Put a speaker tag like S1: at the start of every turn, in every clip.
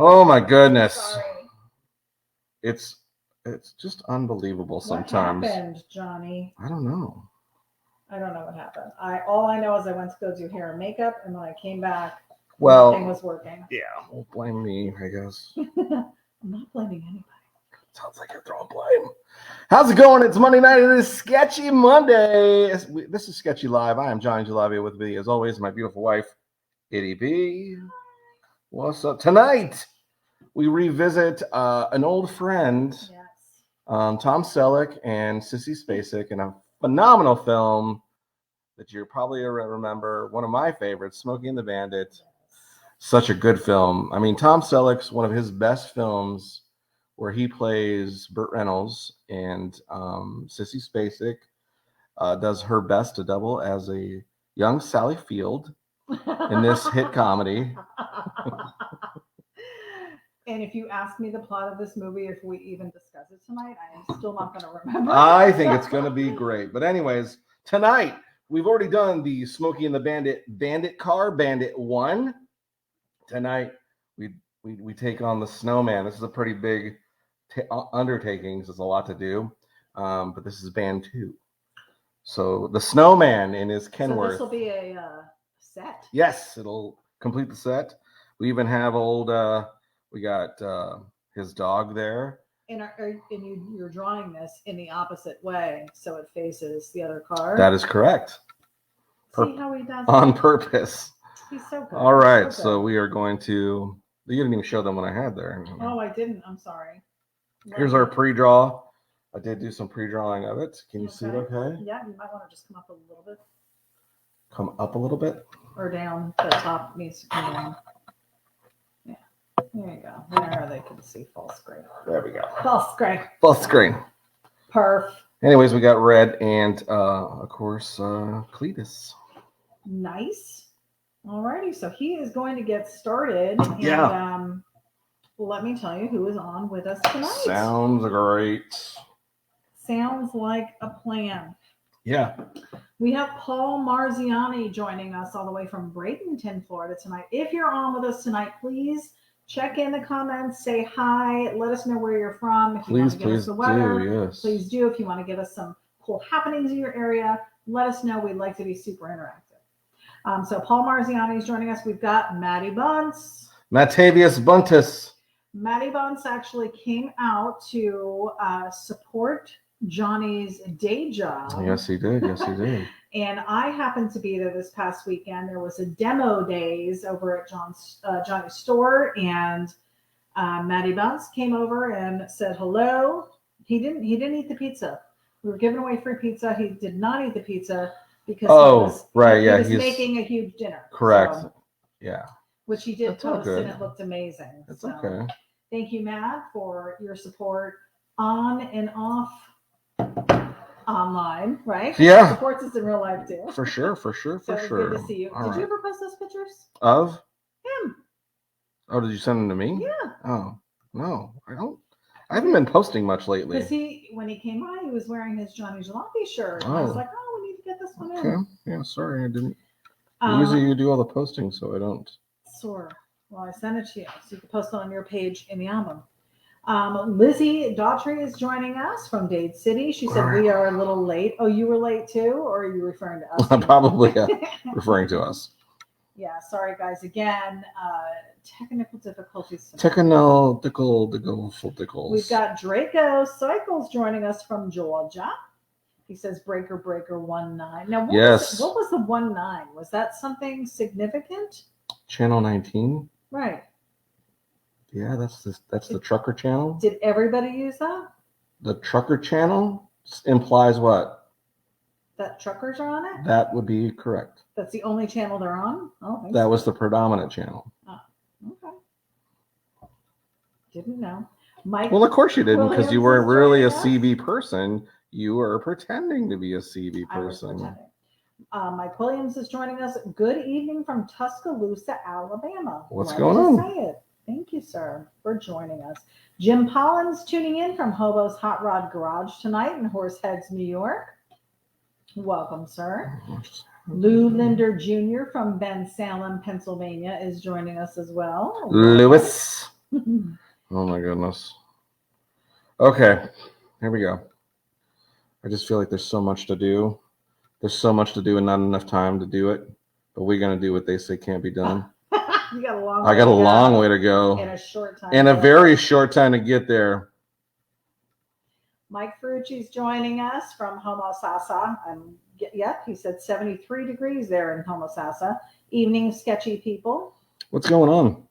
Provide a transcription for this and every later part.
S1: Oh my goodness. Sorry. It's just unbelievable sometimes.
S2: What happened, Johnny?
S1: I don't know.
S2: I don't know what happened. All I know is I went to go do hair and makeup, and when I came back,
S1: nothing
S2: was working.
S1: Yeah, well, blame me, I guess.
S2: I'm not blaming anybody.
S1: Sounds like you're throwing blame. How's it going? It's Monday night. It is Sketchy Monday. This is Sketchy Live. I am Johnny Jalopy with me, as always, my beautiful wife, ity-B. What's up? Tonight, we revisit an old friend,
S2: Yes.
S1: Tom Selleck and Sissy Spacek, in a phenomenal film that you probably remember. One of my favorites, Smokey and the Bandit. Yes. Such a good film. I mean, Tom Selleck's one of his best films, where he plays Burt Reynolds, and Sissy Spacek does her best to double as a young Sally Field in this hit comedy.
S2: And if you ask me the plot of this movie, if we even discuss it tonight, I am still not going to remember.
S1: I think it's going to be great. But anyways, tonight, we've already done the Smokey and the Bandit car, Bandit 1. Tonight, we take on the Snowman. This is a pretty big undertaking. There's a lot to do. But this is Band 2. So the Snowman in his Kenworth.
S2: So this will be a set.
S1: Yes, it'll complete the set. We even have we got his dog there.
S2: And you're drawing this in the opposite way, so it faces the other car.
S1: That is correct.
S2: See how he does
S1: on purpose.
S2: He's so good.
S1: All right, so we are going to. You didn't even show them what I had there.
S2: Oh, I didn't. I'm sorry.
S1: Here's our pre-draw. I did do some pre-drawing of it. Can you see it okay?
S2: Yeah, you might want to just come up a little bit.
S1: Come up a little bit?
S2: Or down. The top needs to come down. Yeah. There you go. There they can see full screen.
S1: There we go.
S2: Full screen.
S1: Full screen.
S2: Perf.
S1: Anyways, we got Red and, of course, Cletus.
S2: Nice. Alrighty, so he is going to get started.
S1: Yeah.
S2: And let me tell you who is on with us tonight.
S1: Sounds great.
S2: Sounds like a plan.
S1: Yeah.
S2: We have Paul Marziani joining us all the way from Bradenton, Florida tonight. If you're on with us tonight, please check in the comments, say hi, let us know where you're from. If you want to give us the weather,
S1: yes.
S2: Please do. If you want to give us some cool happenings in your area, let us know. We'd like to be super interactive. So Paul Marziani is joining us. We've got Maddie Bunce.
S1: Matavius Buntus.
S2: Maddie Bunce actually came out to support Johnny's day job.
S1: Yes, he did. Yes, he did.
S2: And I happened to be there this past weekend. There was a demo days over at Johnny's store, and Maddie Bunce came over and said hello. He didn't eat the pizza. We were giving away free pizza. He did not eat the pizza because he was making a huge dinner.
S1: Correct. So, yeah.
S2: Which he did post, and it looked amazing.
S1: It's okay.
S2: Thank you, Matt, for your support on and off online, right?
S1: Yeah.
S2: Supports us in real life too.
S1: For sure.
S2: So good to see you. Did you ever post those pictures?
S1: Of?
S2: Him.
S1: Oh, did you send them to me?
S2: Yeah.
S1: Oh, no, I don't. I haven't been posting much lately.
S2: Because when he came by, he was wearing his Johnny Jalopy shirt. And I was like, we need to get this one in.
S1: Okay. Yeah, sorry, I didn't. Usually you do all the posting, so I don't.
S2: Sure. Well, I sent it to you, so you can post it on your page in the album. Lizzie Daughtry is joining us from Dade City. She said we are a little late. Oh, you were late too, or are you referring to us?
S1: Probably referring to us.
S2: Yeah, sorry guys. Again, technical difficulties.
S1: Technical.
S2: We've got Draco Cycles joining us from Georgia. He says breaker 19. Now, what was the 19? Was that something significant?
S1: Channel 19.
S2: Right.
S1: Yeah, that's the trucker channel.
S2: Did everybody use that?
S1: The trucker channel implies what?
S2: That truckers are on it?
S1: That would be correct.
S2: That's the only channel they're on? Oh,
S1: That was the predominant channel.
S2: Oh, okay. Didn't know. Mike.
S1: Well, of course you didn't, because you
S2: Williams
S1: weren't really a
S2: is
S1: CB person. You were pretending to be a CB
S2: I was
S1: person.
S2: pretending. Mike Williams is joining us. Good evening from Tuscaloosa, Alabama.
S1: What's
S2: Love
S1: going
S2: to
S1: on?
S2: Say it. Thank you, sir, for joining us. Jim Pollins tuning in from Hobo's Hot Rod Garage tonight in Horseheads, New York. Welcome, sir. Lou Linder Jr. from Ben Salem, Pennsylvania is joining us as well.
S1: Lewis. Oh my goodness. Okay, here we go. I just feel like there's so much to do. There's so much to do and not enough time to do it. But we're gonna do what they say can't be done.
S2: You got a long
S1: I got a long way to go.
S2: In a short time.
S1: In a very short time to get there.
S2: Mike Ferrucci's joining us from Homosassa. Yep, he said 73 degrees there in Homosassa. Evening, sketchy people.
S1: What's going on?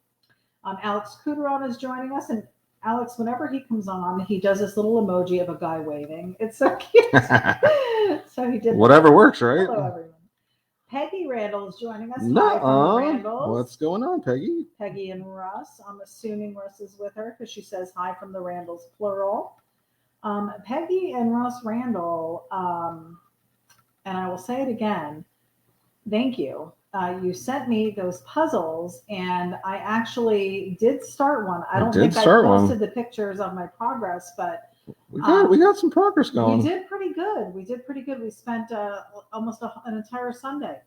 S2: Alex Kuderon is joining us, and Alex, whenever he comes on, he does this little emoji of a guy waving. It's so cute. So he did.
S1: Whatever works, right?
S2: Hello, everyone. Peggy Randall is joining us.
S1: Hi
S2: from the Randalls.
S1: What's going on, Peggy?
S2: Peggy and Russ. I'm assuming Russ is with her because she says hi from the Randalls, plural. Peggy and Russ Randall, and I will say it again, thank you. You sent me those puzzles, and I actually did start one. I don't think I posted the pictures of my progress, but
S1: we got some progress going.
S2: We did pretty good. We spent almost an entire Sunday.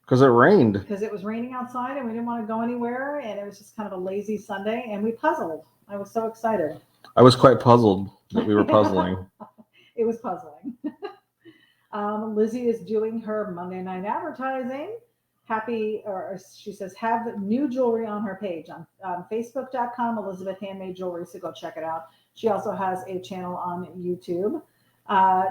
S1: Because it rained.
S2: Because it was raining outside, and we didn't want to go anywhere, and it was just kind of a lazy Sunday, and we puzzled. I was so excited.
S1: I was quite puzzled that we were puzzling.
S2: It was puzzling. Lizzie is doing her Monday night advertising. She says, have new jewelry on her page on Facebook.com, Elizabeth Handmade Jewelry, so go check it out. She also has a channel on YouTube.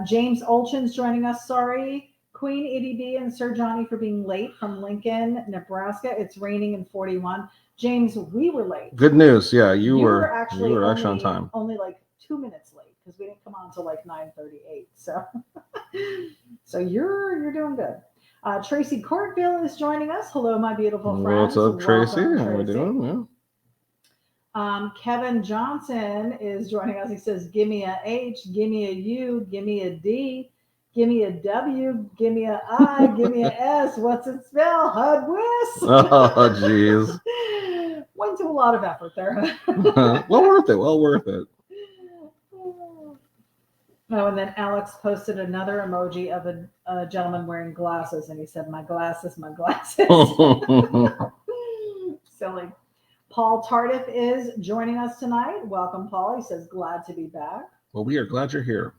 S2: James Olchin's joining us. Sorry, Queen ity-B and Sir Johnny for being late from Lincoln, Nebraska. It's raining in 41. James, we were late.
S1: Good news. Yeah, you were
S2: actually
S1: on time.
S2: Only like 2 minutes late because we didn't come on until like 9:38. So you're doing good. Tracy Courtville is joining us. Hello, my beautiful friends.
S1: What's up, Tracy?
S2: Welcome,
S1: How are we doing?
S2: Yeah. Kevin Johnson is joining us. He says, give me a H, give me a U, give me a D, give me a W, give me a I, give me a S. What's it spell? Hudwist.
S1: Oh, jeez.
S2: Went to a lot of effort there.
S1: Well worth it.
S2: Oh, and then Alex posted another emoji of a gentleman wearing glasses, and he said, my glasses, my glasses. Silly. Paul Tardif is joining us tonight. Welcome, Paul. He says, glad to be back.
S1: Well, we are glad you're here.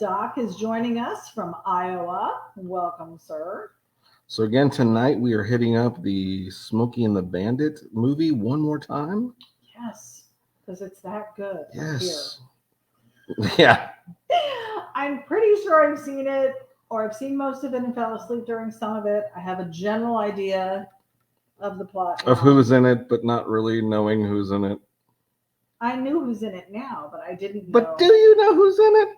S2: Doc is joining us from Iowa. Welcome, sir.
S1: So again, tonight we are hitting up the Smokey and the Bandit movie one more time.
S2: Yes, because it's that good.
S1: Yes. Yeah.
S2: I'm pretty sure I've seen it, or I've seen most of it and fell asleep during some of it. I have a general idea of the plot.
S1: Of who's in it, but not really knowing who's in it.
S2: I knew who's in it now, but I didn't know.
S1: But do you know who's in it?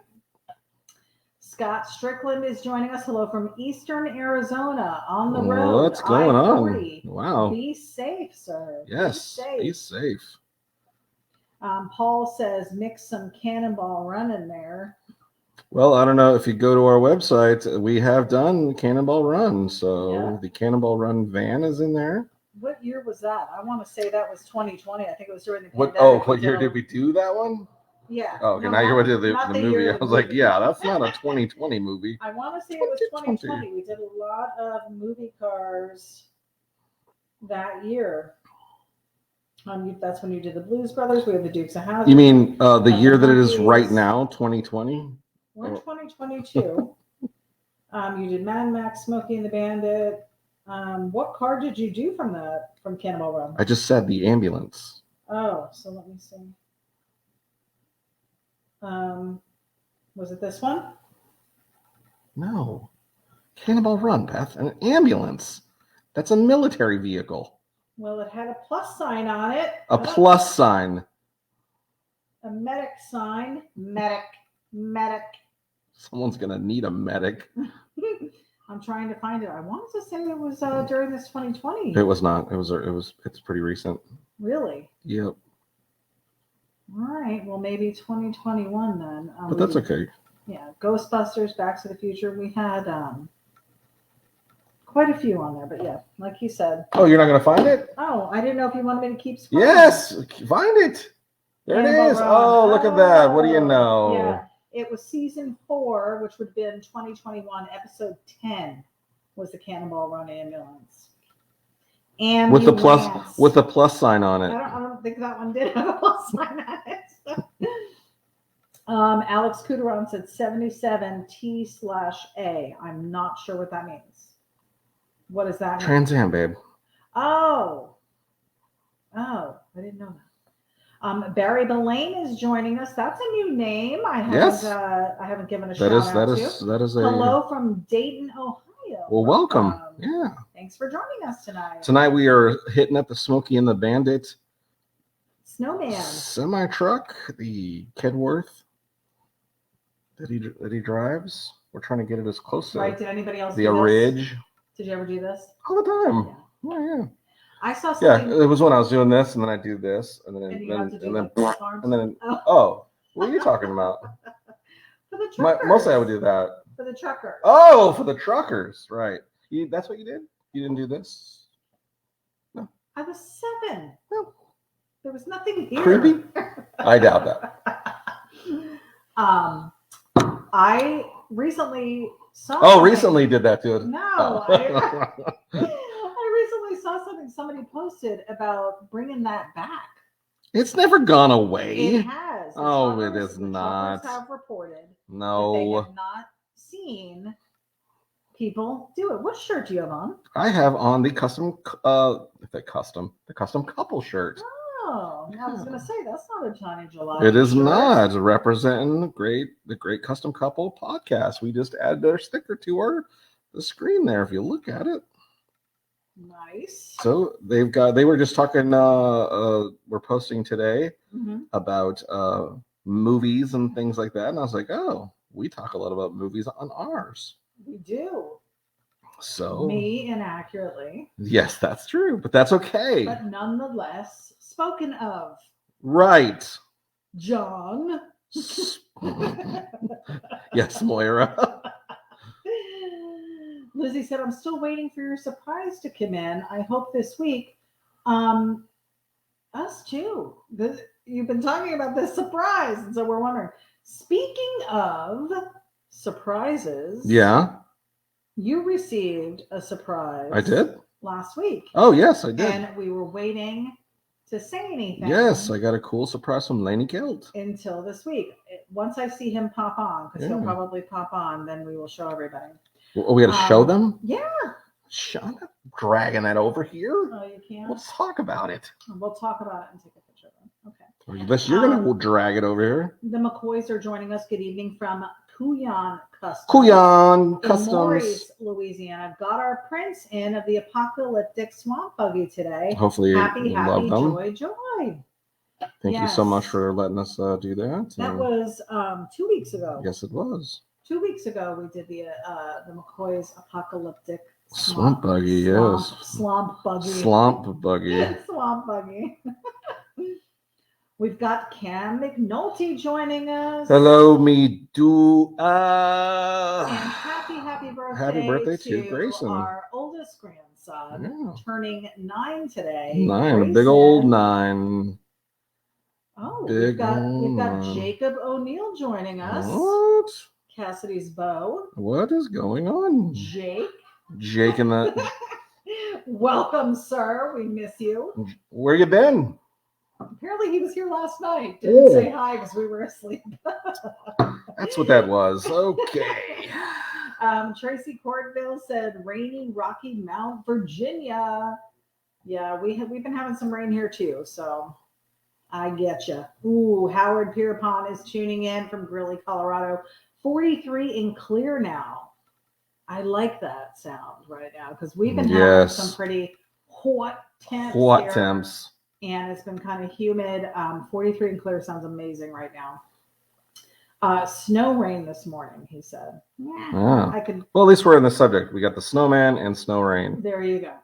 S2: Scott Strickland is joining us. Hello from Eastern Arizona on the road.
S1: What's going
S2: I-40.
S1: on? Wow.
S2: Be safe, sir.
S1: Yes. Be safe.
S2: Paul says mix some Cannonball Run in there.
S1: Well, I don't know. If you go to our website, we have done Cannonball Run. So the Cannonball Run van is in there.
S2: What year was that? I want to say that was 2020. I think it was during the pandemic.
S1: What year did we do that one?
S2: Yeah.
S1: Oh, okay. Now you're going to do the movie. I was like, yeah, that's not a 2020 movie.
S2: I want to say it was 2020. We did a lot of movie cars that year. That's when you did the Blues Brothers. We have the Dukes of Hazzard.
S1: You mean the year that it is right now, 2020?
S2: We're in 2022. You did Mad Max, Smokey and the Bandit. What car did you do from Cannonball Run?
S1: I just said the ambulance.
S2: Oh, so let me see. Was it this one?
S1: No. Cannonball Run, Beth. An ambulance. That's a military vehicle.
S2: Well, it had a plus sign on it.
S1: A plus sign.
S2: A medic sign. Medic.
S1: Someone's gonna need a medic.
S2: I'm trying to find it. I wanted to say it was during this 2020.
S1: It was not. It's pretty recent.
S2: Really?
S1: Yep.
S2: All right. Well, maybe 2021 then.
S1: But that's okay.
S2: Yeah. Ghostbusters, Back to the Future. We had quite a few on there, but yeah, like you said.
S1: Oh, you're not gonna find it?
S2: Oh, I didn't know if you wanted me to keep scrolling.
S1: Yes, find it. There it is. Oh, look at that. What do you know?
S2: Yeah, it was season 4, which would have been 2021, episode 10 was the Cannonball Run ambulance. And
S1: with the plus sign on it.
S2: I don't think that one did have a plus sign on it. Alex Kuderon said 77T/A. I'm not sure what that means. What does that mean?
S1: Trans Am, babe.
S2: Oh, I didn't know that. Barry Belaine is joining us. That's a new name. I haven't given a shout out to.
S1: That is a
S2: hello from Dayton, Ohio.
S1: Well, welcome. Yeah.
S2: Thanks for joining us tonight.
S1: Tonight we are hitting up the Smokey and the Bandit
S2: Snowman
S1: semi truck, the Kedworth that he drives. We're trying to get it as close to
S2: Did anybody else
S1: the Ridge.
S2: Did you ever do this?
S1: All the time.
S2: Yeah.
S1: Oh, yeah.
S2: I saw something.
S1: Yeah, it was when I was doing this, and then I do this, and then oh, what are you talking about?
S2: For the truckers.
S1: Mostly I would do that.
S2: For the truckers.
S1: Oh, for the truckers, right? That's what you did? You didn't do this? No.
S2: I was 7. No. There was nothing here.
S1: Creepy? I doubt that.
S2: I recently saw.
S1: Oh, recently did that too.
S2: No, I recently saw something somebody posted about bringing that back.
S1: It's never gone away.
S2: It has.
S1: Oh, it is not.
S2: The have reported.
S1: No.
S2: That they have not seen people do it. What shirt do you have on?
S1: I have on the custom couple shirt.
S2: Oh, I was gonna say that's not a Johnny Jalopy.
S1: It is not representing the great custom couple podcast. We just added their sticker to the screen there. If you look at it,
S2: nice.
S1: So they were just talking. We're posting today about movies and things like that, and I was like, oh, we talk a lot about movies on ours.
S2: We do.
S1: So
S2: me inaccurately.
S1: Yes, that's true, but that's okay.
S2: But nonetheless. Spoken of.
S1: Right.
S2: John.
S1: Yes, Moira.
S2: Lizzie said, I'm still waiting for your surprise to come in. I hope this week. Us too. You've been talking about this surprise. And so we're wondering. Speaking of surprises.
S1: Yeah.
S2: You received a surprise.
S1: I did?
S2: Last week.
S1: Oh, yes, I did.
S2: And we were waiting to say anything.
S1: Yes, I got a cool surprise from Laney Kilt.
S2: Until this week. Once I see him pop on, because he'll probably pop on, then we will show everybody.
S1: Oh, we got to show them?
S2: Yeah.
S1: I'm not dragging that over here.
S2: Oh, you can't?
S1: Let's talk about it.
S2: We'll talk about it and take a picture of it. Okay.
S1: Unless you're going to drag it over here.
S2: The McCoys are joining us. Good evening from Couillon Customs.
S1: Couillon Customs.
S2: Maurice, Louisiana. Got our prints in of the apocalyptic swamp buggy today.
S1: Hopefully
S2: happy,
S1: love them.
S2: Joy.
S1: Thank you so much for letting us do that.
S2: That was 2 weeks ago.
S1: Yes, it was.
S2: 2 weeks ago, we did the McCoy's apocalyptic
S1: swamp buggy. Yes.
S2: Swamp buggy.
S1: Swamp buggy.
S2: Swamp buggy. We've got Cam McNulty joining us.
S1: Hello, me do.
S2: And happy birthday.
S1: Happy birthday to Grayson.
S2: Our oldest grandson, turning 9 today.
S1: 9, a big old 9.
S2: Oh, we've got Jacob O'Neill joining us.
S1: What?
S2: Cassidy's beau.
S1: What is going on? Jake and the.
S2: Welcome, sir. We miss you.
S1: Where you been?
S2: Apparently he was here last night. Didn't say hi because we were asleep.
S1: That's what that was. Okay.
S2: Tracy Cordville said rainy Rocky Mount, Virginia. Yeah, we've been having some rain here too, so I get you. Ooh, Howard Pierpont is tuning in from Greeley, Colorado. 43 and clear now. I like that sound right now because we've been having some pretty hot temps.
S1: What
S2: here,
S1: temps?
S2: And it's been kind of humid. 43 and clear sounds amazing right now. Snow rain this morning, he said.
S1: Yeah.
S2: I could.
S1: Well, at least we're in the subject. We got the snowman and snow rain.
S2: There you go.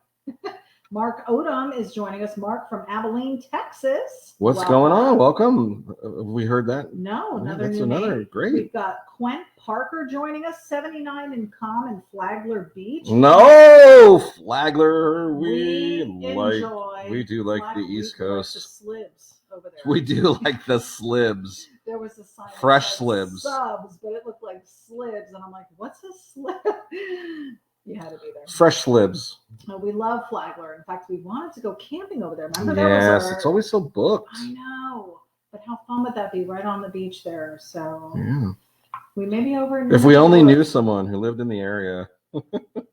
S2: Mark Odom is joining us. Mark from Abilene, Texas.
S1: What's going on? Welcome. Have we heard that?
S2: No, another
S1: that's
S2: new
S1: another
S2: name.
S1: great.
S2: We've got Quent Parker joining us. 79 in Common, Flagler Beach.
S1: No, Flagler. We
S2: enjoy.
S1: We do like
S2: Flagler,
S1: the East Coast.
S2: Like the slibs over there.
S1: We do like the slibs.
S2: There was a sign.
S1: Fresh slibs.
S2: Subs, but it looked like slibs, and I'm like, what's a slib? You had to be there.
S1: Fresh slibs.
S2: Oh, we love Flagler. In fact, we wanted to go camping over there. Remember
S1: yes, it's always so booked.
S2: I know. But how fun would that be right on the beach there? So
S1: yeah.
S2: We may be over in
S1: if we only knew someone who lived in the area.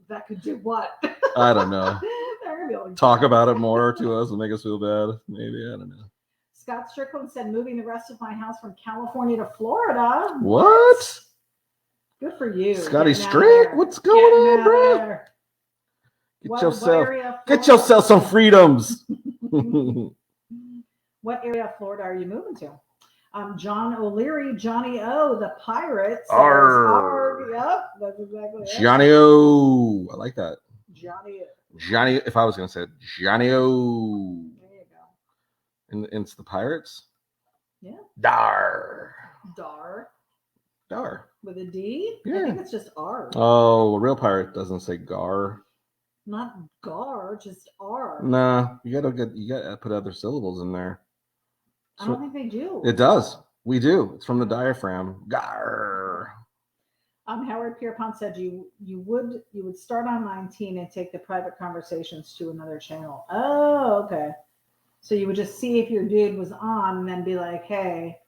S2: That could do what?
S1: I don't know.
S2: They're gonna be able to
S1: talk about it more to us and make us feel bad. Maybe. I don't know.
S2: Scott Strickland said moving the rest of my house from California to Florida.
S1: What?
S2: Good for you.
S1: Scotty Strick? What's going on, bro? Get yourself some freedoms.
S2: What area of Florida are you moving to? John O'Leary, Johnny O, the pirate.
S1: Arr.
S2: Yep, that's exactly it.
S1: Johnny O. I like that.
S2: Johnny O.
S1: Johnny, if I was going to say it, Johnny O.
S2: There you go.
S1: And it's the pirates?
S2: Yeah.
S1: Dar.
S2: Dar.
S1: Dar.
S2: With a D?
S1: Yeah.
S2: I think it's just R.
S1: Oh, a real pirate doesn't say gar.
S2: Not gar, just R.
S1: Nah, you gotta put other syllables in there.
S2: I don't think they do.
S1: It does. We do. It's from the diaphragm. Gar.
S2: Howard Pierpont said you would start on 19 and take the private conversations to another channel. Oh, okay. So you would just see if your dude was on and then be like, hey,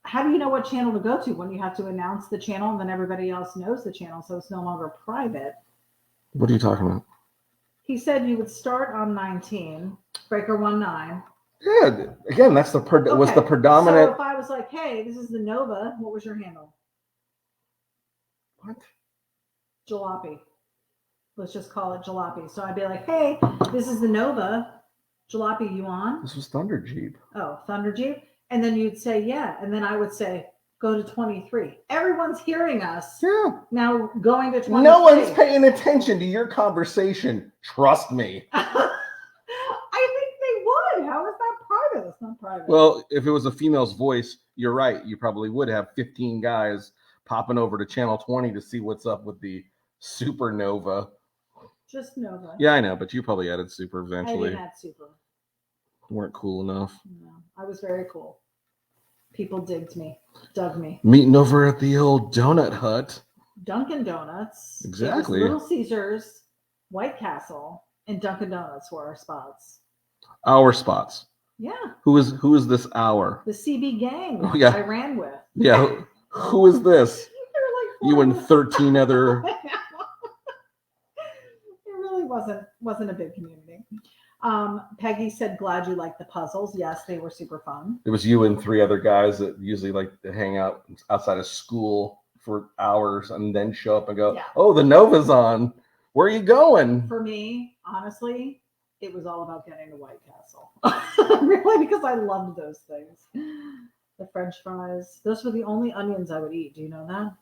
S2: how do you know what channel to go to when you have to announce the channel and then everybody else knows the channel, so it's no longer private?
S1: What are you talking about?
S2: He said you would start on 19, breaker 19.
S1: Yeah, again, that's the was the predominant.
S2: So if I was like, hey, this is the Nova, what was your handle?
S1: What?
S2: Jalopy. Let's just call it Jalopy. So I'd be like, hey, this is the Nova. Jalopy, you on?
S1: This was Thunder Jeep.
S2: Oh, Thunder Jeep. And then you'd say, yeah. And then I would say, go to 23. Everyone's hearing us.
S1: Yeah.
S2: Now going to 23.
S1: No one's paying attention to your conversation. Trust me.
S2: I think they would. How is that private? It's not private.
S1: Well, if it was a female's voice, you're right. You probably would have 15 guys popping over to channel 20 to see what's up with the Supernova.
S2: Just Nova.
S1: Yeah, I know, but you probably added Super eventually.
S2: I didn't add Super.
S1: Weren't cool enough.
S2: No, I was very cool. People dug me.
S1: Meeting over at the old donut hut.
S2: Dunkin' Donuts.
S1: Exactly.
S2: Little Caesars, White Castle, and Dunkin' Donuts were our spots.
S1: Our spots.
S2: Yeah.
S1: Who is this our?
S2: The CB gang I ran with.
S1: Yeah. Who is this?
S2: Like
S1: you and 13 other.
S2: It really wasn't a big community. Peggy said, glad you liked the puzzles. Yes, they were super fun.
S1: It was you and 3 other guys that usually like to hang out outside of school for hours and then show up and go, oh, the Nova's on. Where are you going?
S2: For me, honestly, it was all about getting to White Castle. Really, because I loved those things. The French fries. Those were the only onions I would eat. Do you know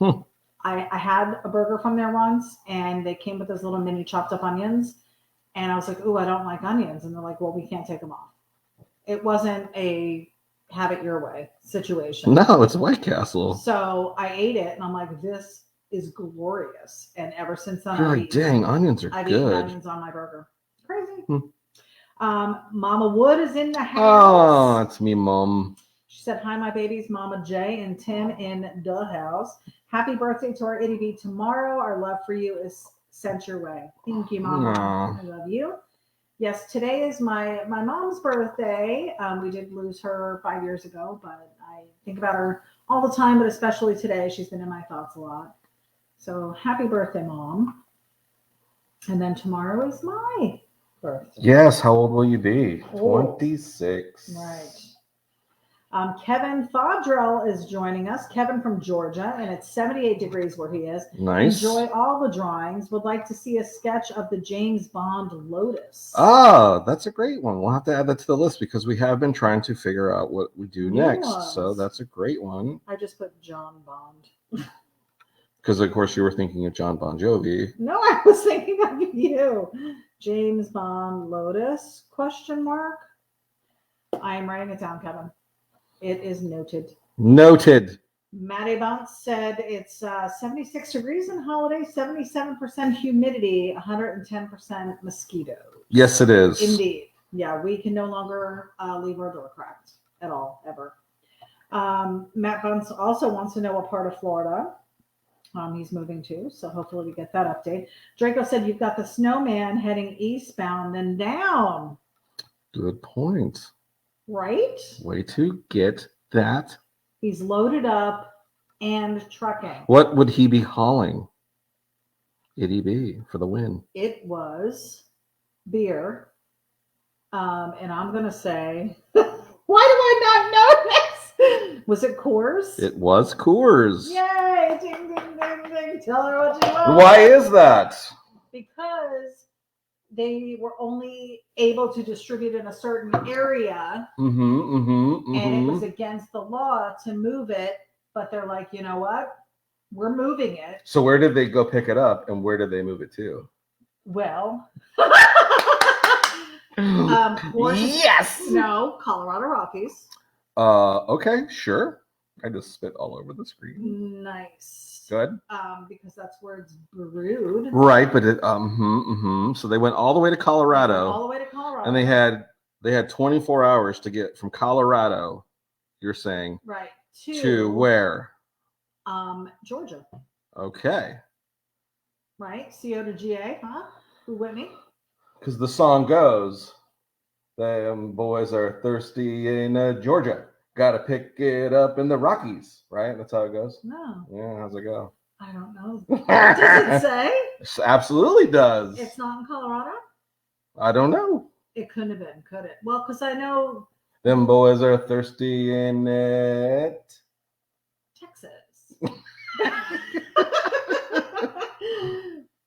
S2: that? I had a burger from there once, and they came with those little mini chopped up onions. And I was like, ooh, I don't like onions. And they're like, well, we can't take them off. It wasn't a have it your way situation.
S1: No, it's White Castle.
S2: So I ate it, and I'm like, this is glorious. And ever since then,
S1: you're like, dang, onions are
S2: I've
S1: good.
S2: eaten onions on my burger. Crazy. Mama Wood is in the house.
S1: Oh, it's me, Mom.
S2: She said, hi, my babies, Mama J and Tim in the house. Happy birthday to our ity-B tomorrow. Our love for you is sent your way. Thank you, Mama.
S1: Aww.
S2: I love you. Yes, today is my mom's birthday. We did lose her 5 years ago, but I think about her all the time, but especially today. She's been in my thoughts a lot. So happy birthday, Mom. And then tomorrow is my birthday.
S1: Yes, how old will you be? 26.
S2: Right. Kevin Fodrell is joining us. Kevin from Georgia, and it's 78 degrees where he is.
S1: Nice.
S2: Enjoy all the drawings. Would like to see a sketch of the James Bond Lotus.
S1: Ah, that's a great one. We'll have to add that to the list because we have been trying to figure out what we do
S2: New
S1: next.
S2: ones.
S1: So that's a great one.
S2: I just put John Bond.
S1: Because, of course, you were thinking of John Bon Jovi.
S2: No, I was thinking of you. James Bond Lotus, question mark. I am writing it down, Kevin. It is noted.
S1: Noted.
S2: Maddie Bounce said it's 76 degrees in Holiday, 77% humidity, 110% mosquitoes.
S1: Yes, it is.
S2: Indeed. Yeah, we can no longer leave our door cracked at all, ever. Matt Bounce also wants to know what part of Florida he's moving to, so hopefully we get that update. Draco said you've got the Snowman heading eastbound, then down.
S1: Good point.
S2: Right?
S1: Way to get that.
S2: He's loaded up and trucking.
S1: What would he be hauling? ity-B for the win.
S2: It was beer. And I'm going to say, why do I not know this? Was it Coors?
S1: It was Coors.
S2: Yay! Ding, ding, ding, ding. Tell her what you want.
S1: Why is that?
S2: Because they were only able to distribute in a certain area, and it was against the law to move it. But they're like, you know what? We're moving it.
S1: So where did they go pick it up, and where did they move it to?
S2: Well,
S1: yes.
S2: No, Colorado Rockies.
S1: Okay, sure. I just spit all over the screen.
S2: Nice.
S1: Good.
S2: Because that's where it's brewed.
S1: Right, but it So they went all the way to Colorado.
S2: All the way to Colorado.
S1: And they had 24 hours to get from Colorado, you're saying.
S2: Right.
S1: To where?
S2: Georgia.
S1: Okay.
S2: Right? CO to GA, huh? Who Whitney?
S1: Because the song goes, them boys are thirsty in Georgia. Got to pick it up in the Rockies, right? That's how it goes?
S2: No.
S1: Yeah, how's it go?
S2: I don't know. Does it say?
S1: It absolutely does.
S2: It's not in Colorado?
S1: I don't know.
S2: It couldn't have been, could it? Well, because I know...
S1: Them boys are thirsty in it.
S2: Texas.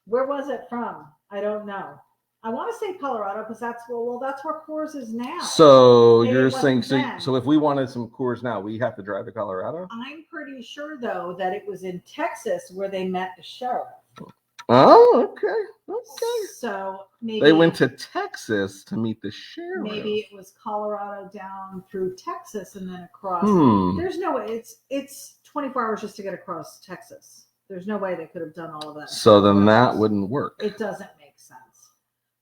S2: Where was it from? I don't know. I want to say Colorado because that's where Coors is now.
S1: So
S2: And
S1: you're
S2: it
S1: saying
S2: wasn't
S1: so if we wanted some Coors now, we have to drive to Colorado?
S2: I'm pretty sure though that it was in Texas where they met the sheriff.
S1: Oh, okay.
S2: So maybe
S1: they went to Texas to meet the sheriff.
S2: Maybe it was Colorado down through Texas and then across. There's no way. It's 24 hours just to get across Texas. There's no way they could have done all of that.
S1: So then that wouldn't work.
S2: It doesn't make sense.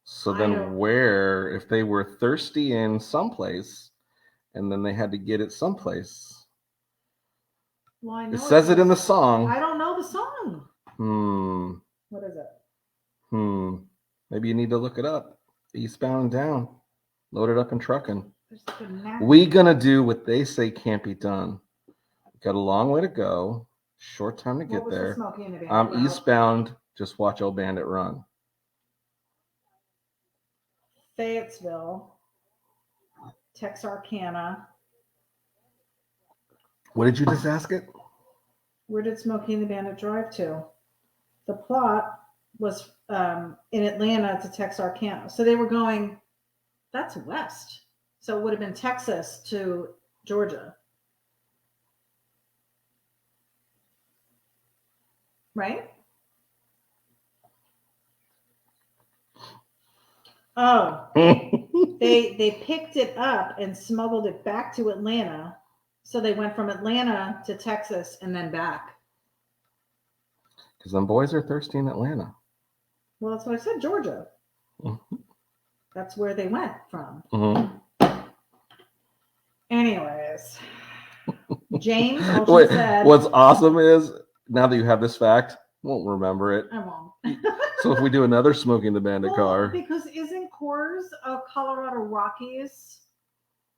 S1: So then where, if they were thirsty in someplace and then they had to get it someplace?
S2: Well, I know
S1: it says it in the song.
S2: I don't know the song. What is it?
S1: Maybe you need to look it up. Eastbound and down. Loaded up and trucking.
S2: Like
S1: we gonna do what they say can't be done. Got a long way to go. Short time to get there. I'm eastbound. Just watch old Bandit run.
S2: Fayetteville, Texarkana.
S1: What did you just ask it?
S2: Where did Smokey and the Bandit drive to? The plot was in Atlanta to Texarkana. So they were going, that's west. So it would have been Texas to Georgia. Right? Oh, they picked it up and smuggled it back to Atlanta. So they went from Atlanta to Texas and then back.
S1: Because them boys are thirsty in Atlanta.
S2: Well, that's what I said, Georgia. That's where they went from. Anyways, James also said...
S1: What's awesome is, now that you have this fact, won't remember it.
S2: I won't.
S1: So if we do another Smoking the Bandit car...
S2: Because isn't Coors a Colorado Rockies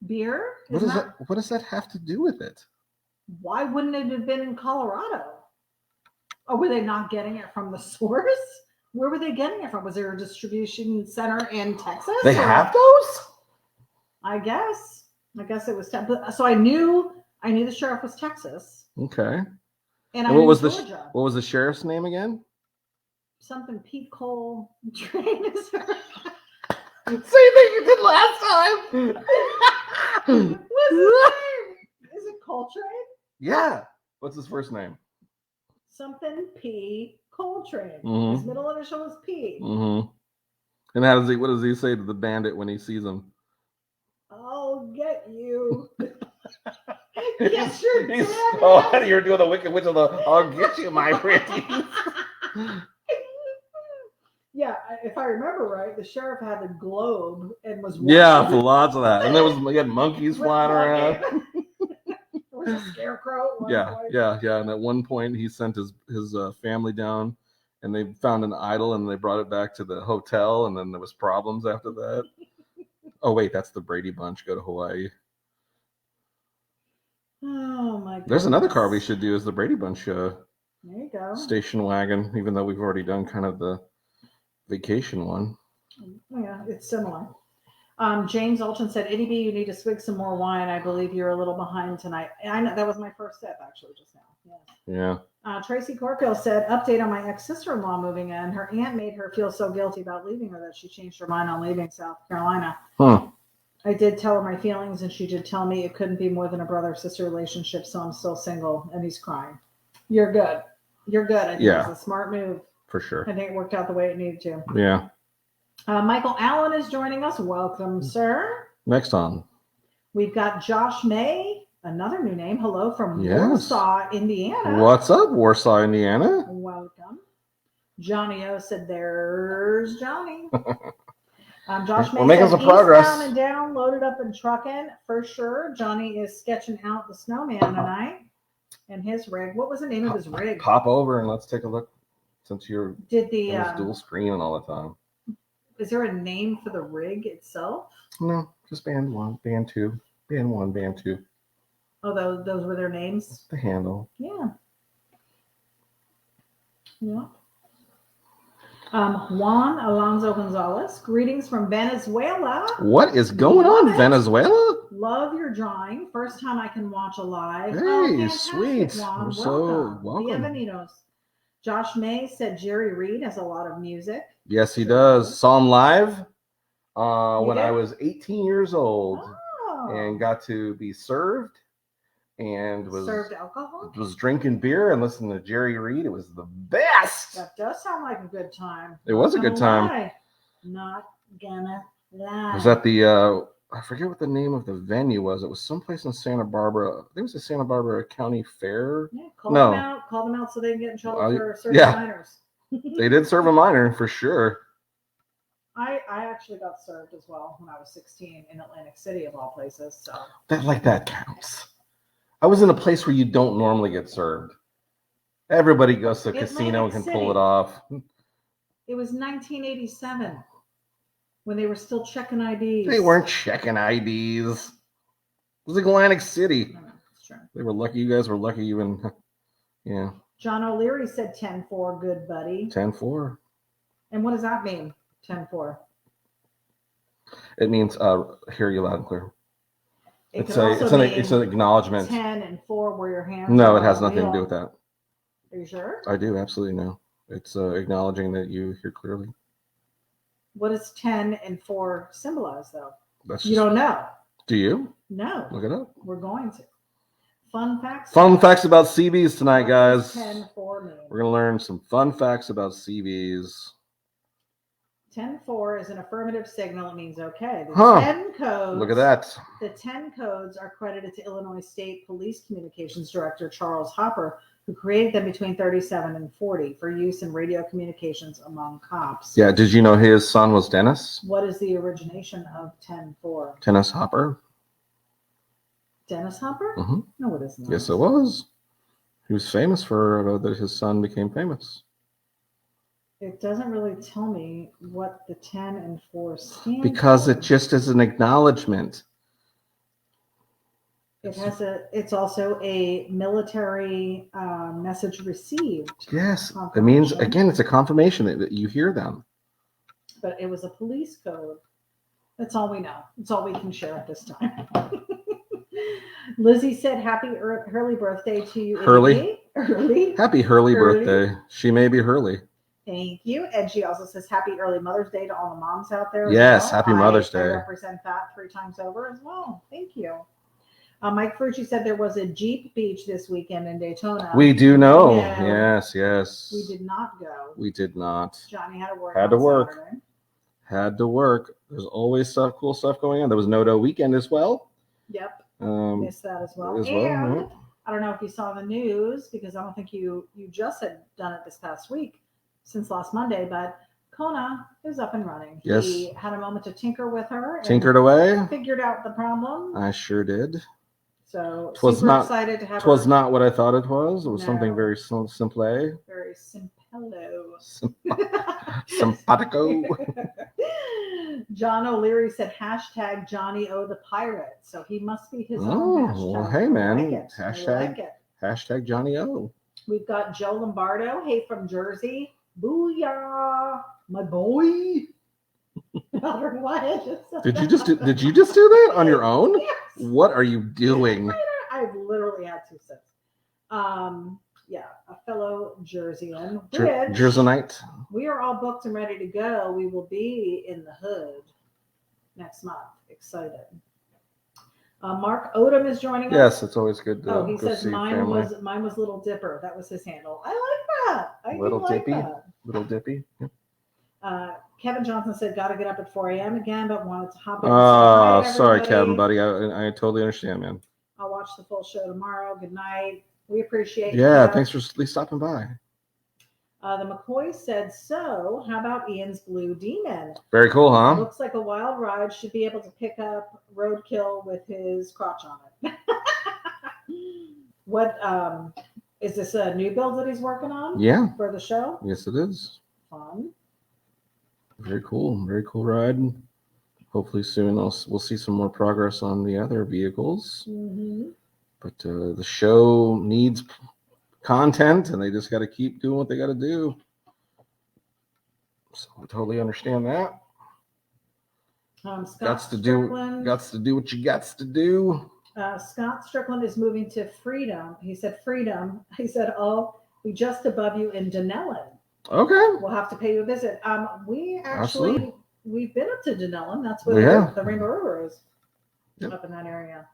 S2: beer?
S1: What does that have to do with it?
S2: Why wouldn't it have been in Colorado? Or were they not getting it from the source? Where were they getting it from? Was there a distribution center in Texas?
S1: They have those?
S2: I guess. I guess it was. So I knew the sheriff was Texas,
S1: Okay.
S2: and
S1: And what was
S2: Georgia.
S1: what was the sheriff's name again?
S2: Something Pete Cole. Train is her.
S1: Same thing you did last time.
S2: What's his name? Is it Coltrane?
S1: Yeah. What's his first name?
S2: Something P. Coltrane.
S1: Mhm.
S2: His middle initial is P.
S1: Mm-hmm. And what does he say to the bandit when he sees him?
S2: I'll get you. Yes, you're dead.
S1: Oh, you're doing the Wicked Witch of the I'll get you, my pretty.
S2: Yeah, if I remember right, the sheriff had the globe and was
S1: Yeah, lots of that. And he had monkeys flying around.
S2: There was a scarecrow.
S1: Yeah. And at one point, he sent his family down, and they found an idol, and they brought it back to the hotel, and then there was problems after that. Oh wait, that's the Brady Bunch. Go to Hawaii.
S2: Oh my God.
S1: There's another car we should do is the Brady Bunch
S2: there you go.
S1: station wagon, even though we've already done kind of the vacation one.
S2: Yeah, it's similar. James Alton said, ity-B, you need to swig some more wine. I believe you're a little behind tonight. I know that was my first sip actually just now. Yes.
S1: Yeah.
S2: Tracy Corfield said, update on my ex-sister-in-law moving in. Her aunt made her feel so guilty about leaving her that she changed her mind on leaving South Carolina.
S1: Huh.
S2: I did tell her my feelings, and she did tell me it couldn't be more than a brother-sister relationship, so I'm still single, and he's crying. You're good. You're good. I think it's a smart move.
S1: For sure.
S2: I think it worked out the way it needed to.
S1: Yeah.
S2: Michael Allen is joining us. Welcome, sir.
S1: Next on.
S2: We've got Josh May, another new name. Hello from Warsaw, Indiana.
S1: What's up, Warsaw, Indiana?
S2: Welcome. Johnny O said, there's Johnny. Josh May
S1: We're making some progress.
S2: Down and down, loaded up and trucking for sure. Johnny is sketching out the Snowman tonight and his rig. What was the name of his rig?
S1: Pop over and let's take a look. Since you're dual screen all the time.
S2: Is there a name for the rig itself?
S1: No, just band 1, band 2, band 1, band 2.
S2: Oh, those were their names?
S1: The handle.
S2: Yeah. Yeah. Juan Alonso Gonzalez, greetings from Venezuela.
S1: What is going on, Venezuela?
S2: Love your drawing. First time I can watch a live.
S1: Hey, sweet.
S2: Juan.
S1: We're so welcome.
S2: Bienvenidos. Josh May said Jerry Reed has a lot of music.
S1: Yes, he does. Saw him live when I was 18 years old and got to be served and served alcohol. Was drinking beer and listening to Jerry Reed. It was the best.
S2: That does sound like a good time.
S1: It was a good time.
S2: Not gonna lie.
S1: Was that the I forget what the name of the venue was. It was someplace in Santa Barbara. I think it was the Santa Barbara County Fair.
S2: Yeah, call them out so they can get in trouble for serving minors.
S1: They did serve a minor for sure.
S2: I actually got served as well when I was 16 in Atlantic City of all places. So
S1: that counts. I was in a place where you don't normally get served. Everybody goes to a casino and can pull it off.
S2: It was 1987 when they were still checking IDs.
S1: They weren't checking IDs. It was Atlantic City.
S2: I know, it's true.
S1: They were lucky. You guys were lucky even. Yeah.
S2: John O'Leary said 10-4, good buddy.
S1: 10-4.
S2: And what does that mean, 10-4?
S1: It means hear you loud and clear. It's an acknowledgement.
S2: 10 and 4 where your hands.
S1: No, it has nothing to do with that.
S2: Are you sure?
S1: I do absolutely know. It's acknowledging that you hear clearly.
S2: What does 10 and 4 symbolize, though? You don't know.
S1: Do you?
S2: No.
S1: Look it up.
S2: We're going to. Fun facts.
S1: Fun facts about CBs tonight, guys.
S2: 10-4 mean?
S1: We're going to learn some fun facts about CBs.
S2: 10-4 is an affirmative signal. It means okay. The 10 codes.
S1: Look at that.
S2: The 10 codes are credited to Illinois State Police Communications Director Charles Hopper, who created them between 37 and 40 for use in radio communications among cops.
S1: Yeah, did you know his son was Dennis?
S2: What is the origination of 10-4?
S1: Dennis Hopper.
S2: Dennis Hopper?
S1: Mm-hmm.
S2: No, it isn't.
S1: Yes, it was. He was famous for that his son became famous.
S2: It doesn't really tell me what the 10 and 4 stand for.
S1: Because it just is an acknowledgement.
S2: It's also a military message received.
S1: Yes, it means, again, it's a confirmation that you hear them.
S2: But it was a police code. That's all we know. That's all we can share at this time. Lizzie said, "Happy early birthday to you,
S1: Hurley.
S2: Early.
S1: Happy Hurley
S2: Hurley.
S1: birthday. She may be Hurley.
S2: Thank you." And she also says, "Happy early Mother's Day to all the moms out there."
S1: Yes,
S2: as well.
S1: happy Mother's
S2: I
S1: Day.
S2: represent that 3 times over as well. Thank you. Mike Frucci said there was a Jeep Beach this weekend in Daytona.
S1: We do know.
S2: Yeah.
S1: Yes.
S2: We did not go.
S1: We did not.
S2: Johnny had to work.
S1: Had to work.
S2: Saturday.
S1: Had to work. There's always cool stuff going on. There was No-Do weekend as well.
S2: Yep.
S1: Um,
S2: Missed that as well.
S1: as well,
S2: And
S1: yeah.
S2: I don't know if you saw the news, because I don't think you just had done it this past week since last Monday, but Kona is up and running.
S1: Yes.
S2: He had a moment to tinker with her. And
S1: Tinkered away.
S2: figured out the problem.
S1: I sure did.
S2: So
S1: Super
S2: super excited to have her.
S1: It was not what I thought it was. It was something
S2: No.
S1: very simple.
S2: Very simpello.
S1: Simpatico.
S2: John O'Leary said hashtag Johnny O the pirate. So he must be his own hashtag.
S1: Well, hey man.
S2: I like it. I like it.
S1: Hashtag Johnny O.
S2: We've got Joe Lombardo. Hey, from Jersey. Booyah, my boy. I don't know why I just said
S1: Did you
S2: that.
S1: just do that on your own?
S2: Yes.
S1: What are you doing?
S2: I've literally had 2 sips. Yeah, a fellow Jerseyan. Which
S1: Jerseyite.
S2: we are all booked and ready to go. We will be in the hood next month. Excited. Mark Odom is joining us.
S1: Yes, it's always good to
S2: he
S1: go
S2: says
S1: see
S2: mine
S1: family.
S2: was Little Dipper. That was his handle. I like that. I
S1: Little
S2: do like
S1: Dippy.
S2: that.
S1: Little Dippy.
S2: Kevin Johnson said, "Got to get up at 4 a.m. again, but wanted to hop in."
S1: Oh,
S2: and say hi to
S1: sorry,
S2: everybody.
S1: Kevin, buddy. I totally understand, man.
S2: I'll watch the full show tomorrow. Good night. We appreciate
S1: Yeah,
S2: you.
S1: thanks for at least stopping by.
S2: The McCoy said, "So, how about Ian's Blue Demon?
S1: Very cool, huh?
S2: Looks like a wild ride. Should be able to pick up roadkill with his crotch on it." What is this a new build that he's working on?
S1: Yeah.
S2: For the show?
S1: Yes, it is.
S2: Fun.
S1: Very cool. Very cool ride. Hopefully soon we'll see some more progress on the other vehicles.
S2: Mm-hmm.
S1: But the show needs content, and they just got to keep doing what they got to do. So I totally understand that.
S2: Scott Strickland.
S1: Got to do what you got to do.
S2: Scott Strickland is moving to Freedom. He said, "Freedom." He said, "Oh, we just above you in Denellen.
S1: Okay.
S2: We'll have to pay you a visit." We've been up to Denellen. That's where the Rainbow River is. Yep. Up in that area.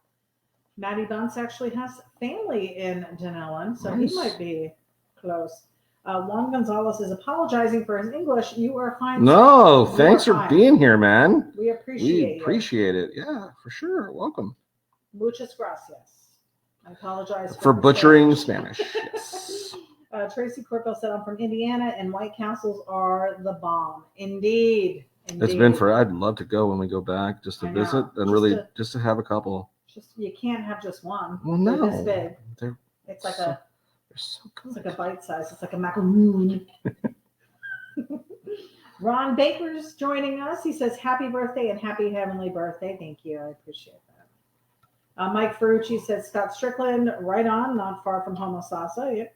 S2: Maddie Bunce actually has family in Denellen, so nice. He might be close. Juan Gonzalez is apologizing for his English. You are fine.
S1: No, thanks for being here, man.
S2: We appreciate
S1: it. Yeah, for sure. Welcome.
S2: Muchas gracias. I apologize
S1: for butchering Spanish. Yes.
S2: Tracy Corpel said, "I'm from Indiana, and White Castles are the bomb." Indeed.
S1: It's been I'd love to go when we go back, just to visit and just to have a couple.
S2: You can't have just one.
S1: Well, no.
S2: They're this big. It's like
S1: they're so good.
S2: It's like a bite size. It's like a macaroon. Ron Baker's joining us. He says, "Happy birthday and happy heavenly birthday." Thank you. I appreciate that. Mike Ferrucci says, "Scott Strickland, right on, not far from Homosassa."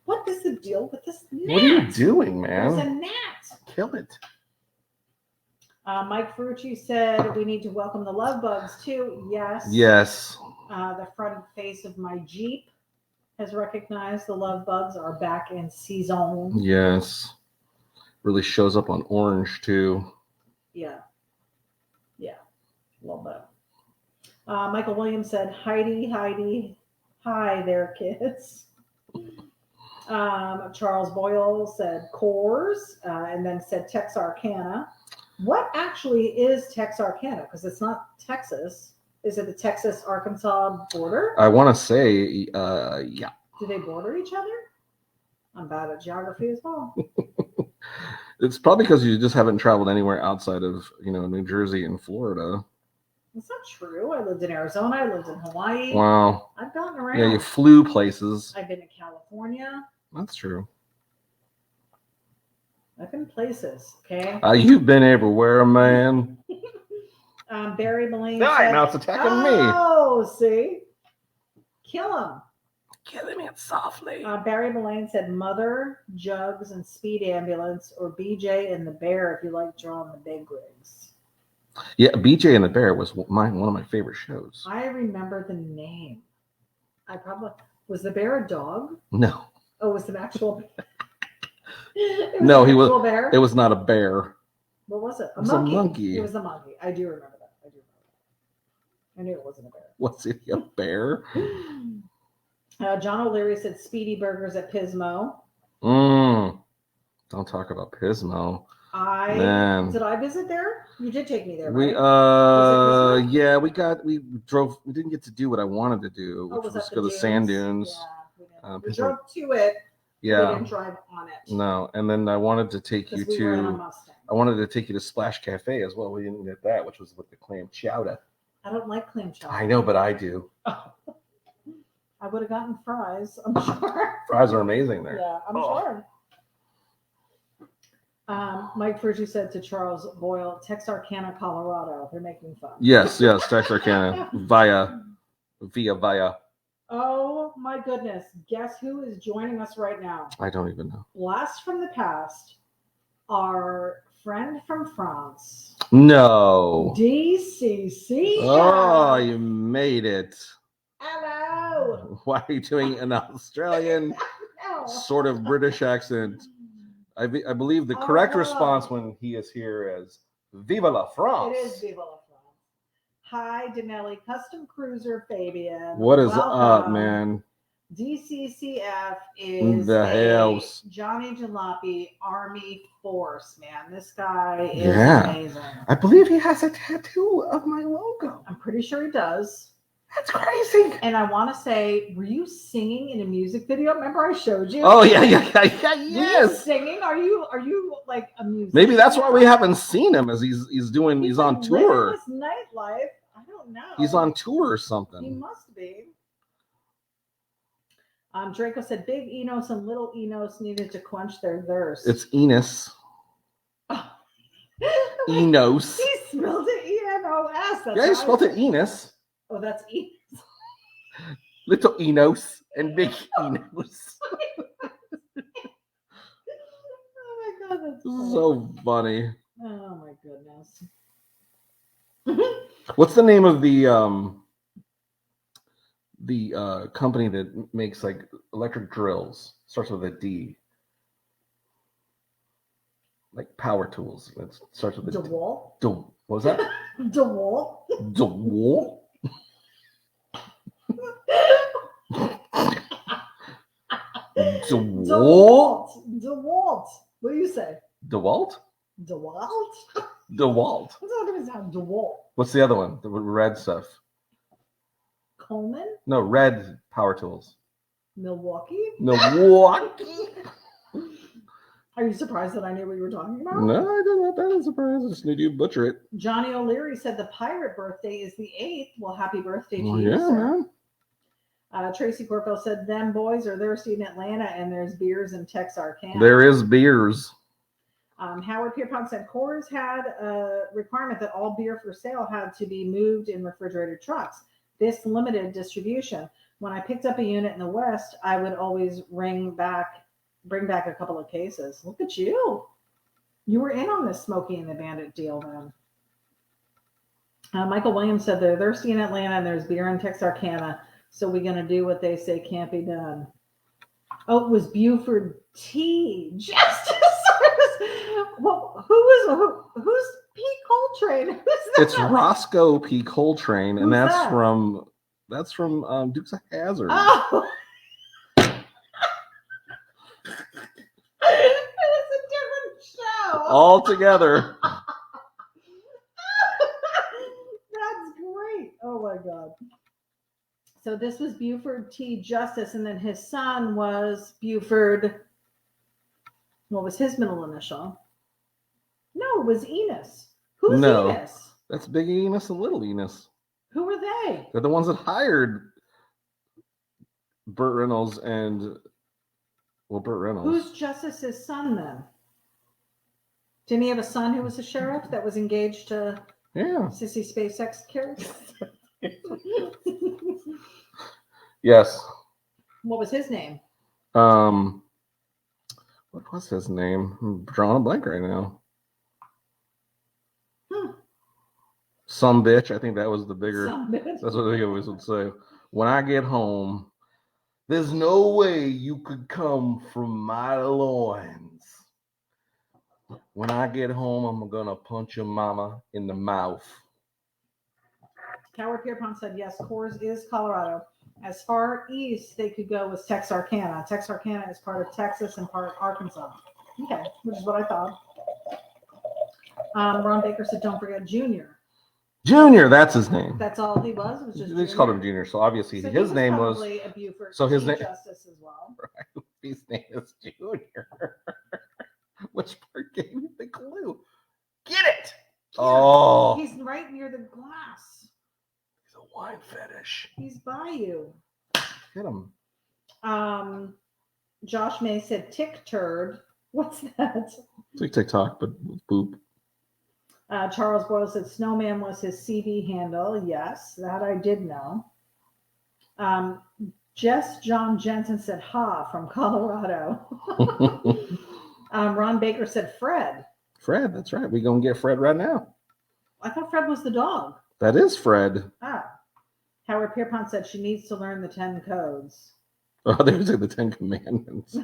S2: What is the deal with this gnat?
S1: What are you doing, man?
S2: There's a gnat.
S1: Kill it.
S2: Mike Ferrucci said, "We need to welcome the love bugs too." Yes.
S1: Yes.
S2: The front face of my Jeep has recognized the love bugs are back in season.
S1: Yes. Really shows up on orange too.
S2: Yeah. Love that. Michael Williams said, Heidi, hi there, kids. Charles Boyle said Coors, and then said Texarkana. What actually is Texarkana? Because it's not Texas. Is it the Texas-Arkansas border?
S1: I want to say, yeah.
S2: Do they border each other? I'm bad at geography as well.
S1: It's probably because you just haven't traveled anywhere outside of, New Jersey and Florida.
S2: That's not true. I lived in Arizona. I lived in Hawaii.
S1: Wow.
S2: I've gotten around.
S1: Yeah, you flew places.
S2: I've been to California.
S1: That's true.
S2: I've been places, okay?
S1: You've been everywhere, man.
S2: Barry Mullane
S1: said, now it's attacking me.
S2: Oh, see? Kill him.
S1: Killing it softly.
S2: Barry Mullane said Mother, Jugs, and Speed Ambulance, or BJ and the Bear if you like drawing the big rigs.
S1: Yeah, BJ and the Bear was one of my favorite shows.
S2: I remember the name. I probably was the bear a dog?
S1: No.
S2: Oh, was it an actual bear?
S1: No, he was.
S2: Bear?
S1: It was not a bear.
S2: What was it?
S1: It was a monkey.
S2: It was a monkey. I do remember that. I knew it wasn't a bear.
S1: Was it a bear?
S2: John O'Leary said Speedy Burgers at Pismo.
S1: Don't talk about Pismo.
S2: Did I visit there? You did take me there, right?
S1: We drove. We didn't get to do what I wanted to do, which was go to the sand dunes.
S2: Yeah, we drove to it.
S1: Yeah,
S2: we didn't drive on it.
S1: No, and then I wanted to take you to. I wanted to take you to Splash Cafe as well. We didn't get that, which was with the clam chowder.
S2: I don't like clam chowder.
S1: I know, but I do.
S2: I would have gotten fries, I'm sure.
S1: Fries are amazing there.
S2: Yeah, I'm sure. Mike Fergie said to Charles Boyle, Texarkana, Colorado. They're making fun.
S1: Yes, Texarkana via.
S2: Oh my goodness. Guess who is joining us right now?
S1: I don't even know.
S2: Blast from the past, our friend from France.
S1: No.
S2: DCC.
S1: Oh, you made it.
S2: Hello.
S1: Why are you doing an Australian sort of British accent? I believe the correct response when he is here is Viva la France.
S2: It is Viva la France. Hi, Denelli, Custom Cruiser Fabian.
S1: What is up, man?
S2: DCCF is
S1: the house.
S2: Johnny Jalopy Army Force, man. This guy is amazing.
S1: I believe he has a tattoo of my logo.
S2: I'm pretty sure he does.
S1: That's crazy.
S2: And I want to say, were you singing in a music video? Remember I showed you?
S1: Oh yeah, yes.
S2: Were you singing? Are you like a musician?
S1: Maybe that's why we haven't seen him, as he's on tour.
S2: His nightlife. I don't know.
S1: He's on tour or something.
S2: He must be. Draco said Big Enos and Little Enos needed to quench their thirst.
S1: It's Enos. Enos.
S2: He spelled it E-N-O-S.
S1: Yeah, he spelled it Enos.
S2: Oh, that's Enos.
S1: Little Enos and Big Enos.
S2: Oh my god, that's funny.
S1: So funny.
S2: Oh my goodness.
S1: What's the name of the company that makes like electric drills? Starts with a D. Like power tools. It starts with a
S2: DeWalt.
S1: What was that?
S2: DeWalt.
S1: DeWalt.
S2: DeWalt. What do you say?
S1: DeWalt?
S2: DeWalt?
S1: DeWalt.
S2: What's the other sound? DeWalt.
S1: What's the other one? The red stuff.
S2: Coleman?
S1: No, red power tools.
S2: Milwaukee? Are you surprised that I knew what you were talking about?
S1: No, I don't know. That is surprised. I just knew you butcher it.
S2: Johnny O'Leary said the pirate birthday is the 8th. Well, happy birthday to you,
S1: yeah,
S2: sir.
S1: Man.
S2: Tracy Corpel said, them boys are thirsty in Atlanta and there's beers in Texarkana.
S1: There is beers.
S2: Howard Pierpont said Coors had a requirement that all beer for sale had to be moved in refrigerated trucks. This limited distribution. When I picked up a unit in the West, I would always bring back a couple of cases. Look at you. You were in on this Smokey and the Bandit deal then. Michael Williams said they're thirsty in Atlanta and there's beer in Texarkana. So we're going to do what they say can't be done. Oh, it was Buford T. Justice. Well, who's P. Coltrane? Who's that?
S1: It's Roscoe P. Coltrane, and that's
S2: that?
S1: from Dukes of Hazzard.
S2: Oh. It was a different show.
S1: All together.
S2: That's great. Oh my God. So this was Buford T. Justice, and then his son was Buford. What was his middle initial? No, it was Enos. Who's Enos?
S1: That's Big Enos and Little Enos.
S2: Who were they?
S1: They're the ones that hired Burt Reynolds and Burt Reynolds.
S2: Who's Justice's son then? Didn't he have a son who was a sheriff that was engaged to Sissy SpaceX carrier?
S1: Yes.
S2: What was his name?
S1: What was his name? I'm drawing a blank right now. Some bitch. I think that was the bigger.
S2: Some bitch.
S1: That's what they always would say. When I get home, there's no way you could come from my loins. When I get home, I'm gonna punch your mama in the mouth.
S2: Howard Pierpont said, yes, Coors is Colorado. As far east they could go was Texarkana. Texarkana is part of Texas and part of Arkansas. Okay, which is what I thought. Ron Baker said, don't forget Junior.
S1: Junior, that's his name.
S2: That's all he was. It was just
S1: They just called him Junior. So obviously
S2: so
S1: his name was.
S2: A Buford
S1: So his name.
S2: Justice as well.
S1: Right. His name is Junior. Which part gave you the clue? Get it!
S2: Yeah,
S1: oh.
S2: He's right near the glass.
S1: He's a wine fetish.
S2: He's by you.
S1: Get him.
S2: Josh May said tick turd. What's that?
S1: It's like TikTok, but with poop.
S2: Charles Boyle said Snowman was his CV handle. Yes, that I did know. John Jensen said ha from Colorado. Ron Baker said Fred.
S1: Fred, that's right. We're going to get Fred right now.
S2: I thought Fred was the dog.
S1: That is Fred.
S2: Howard Pierpont said she needs to learn the 10 codes.
S1: Oh, they would say the 10 Commandments.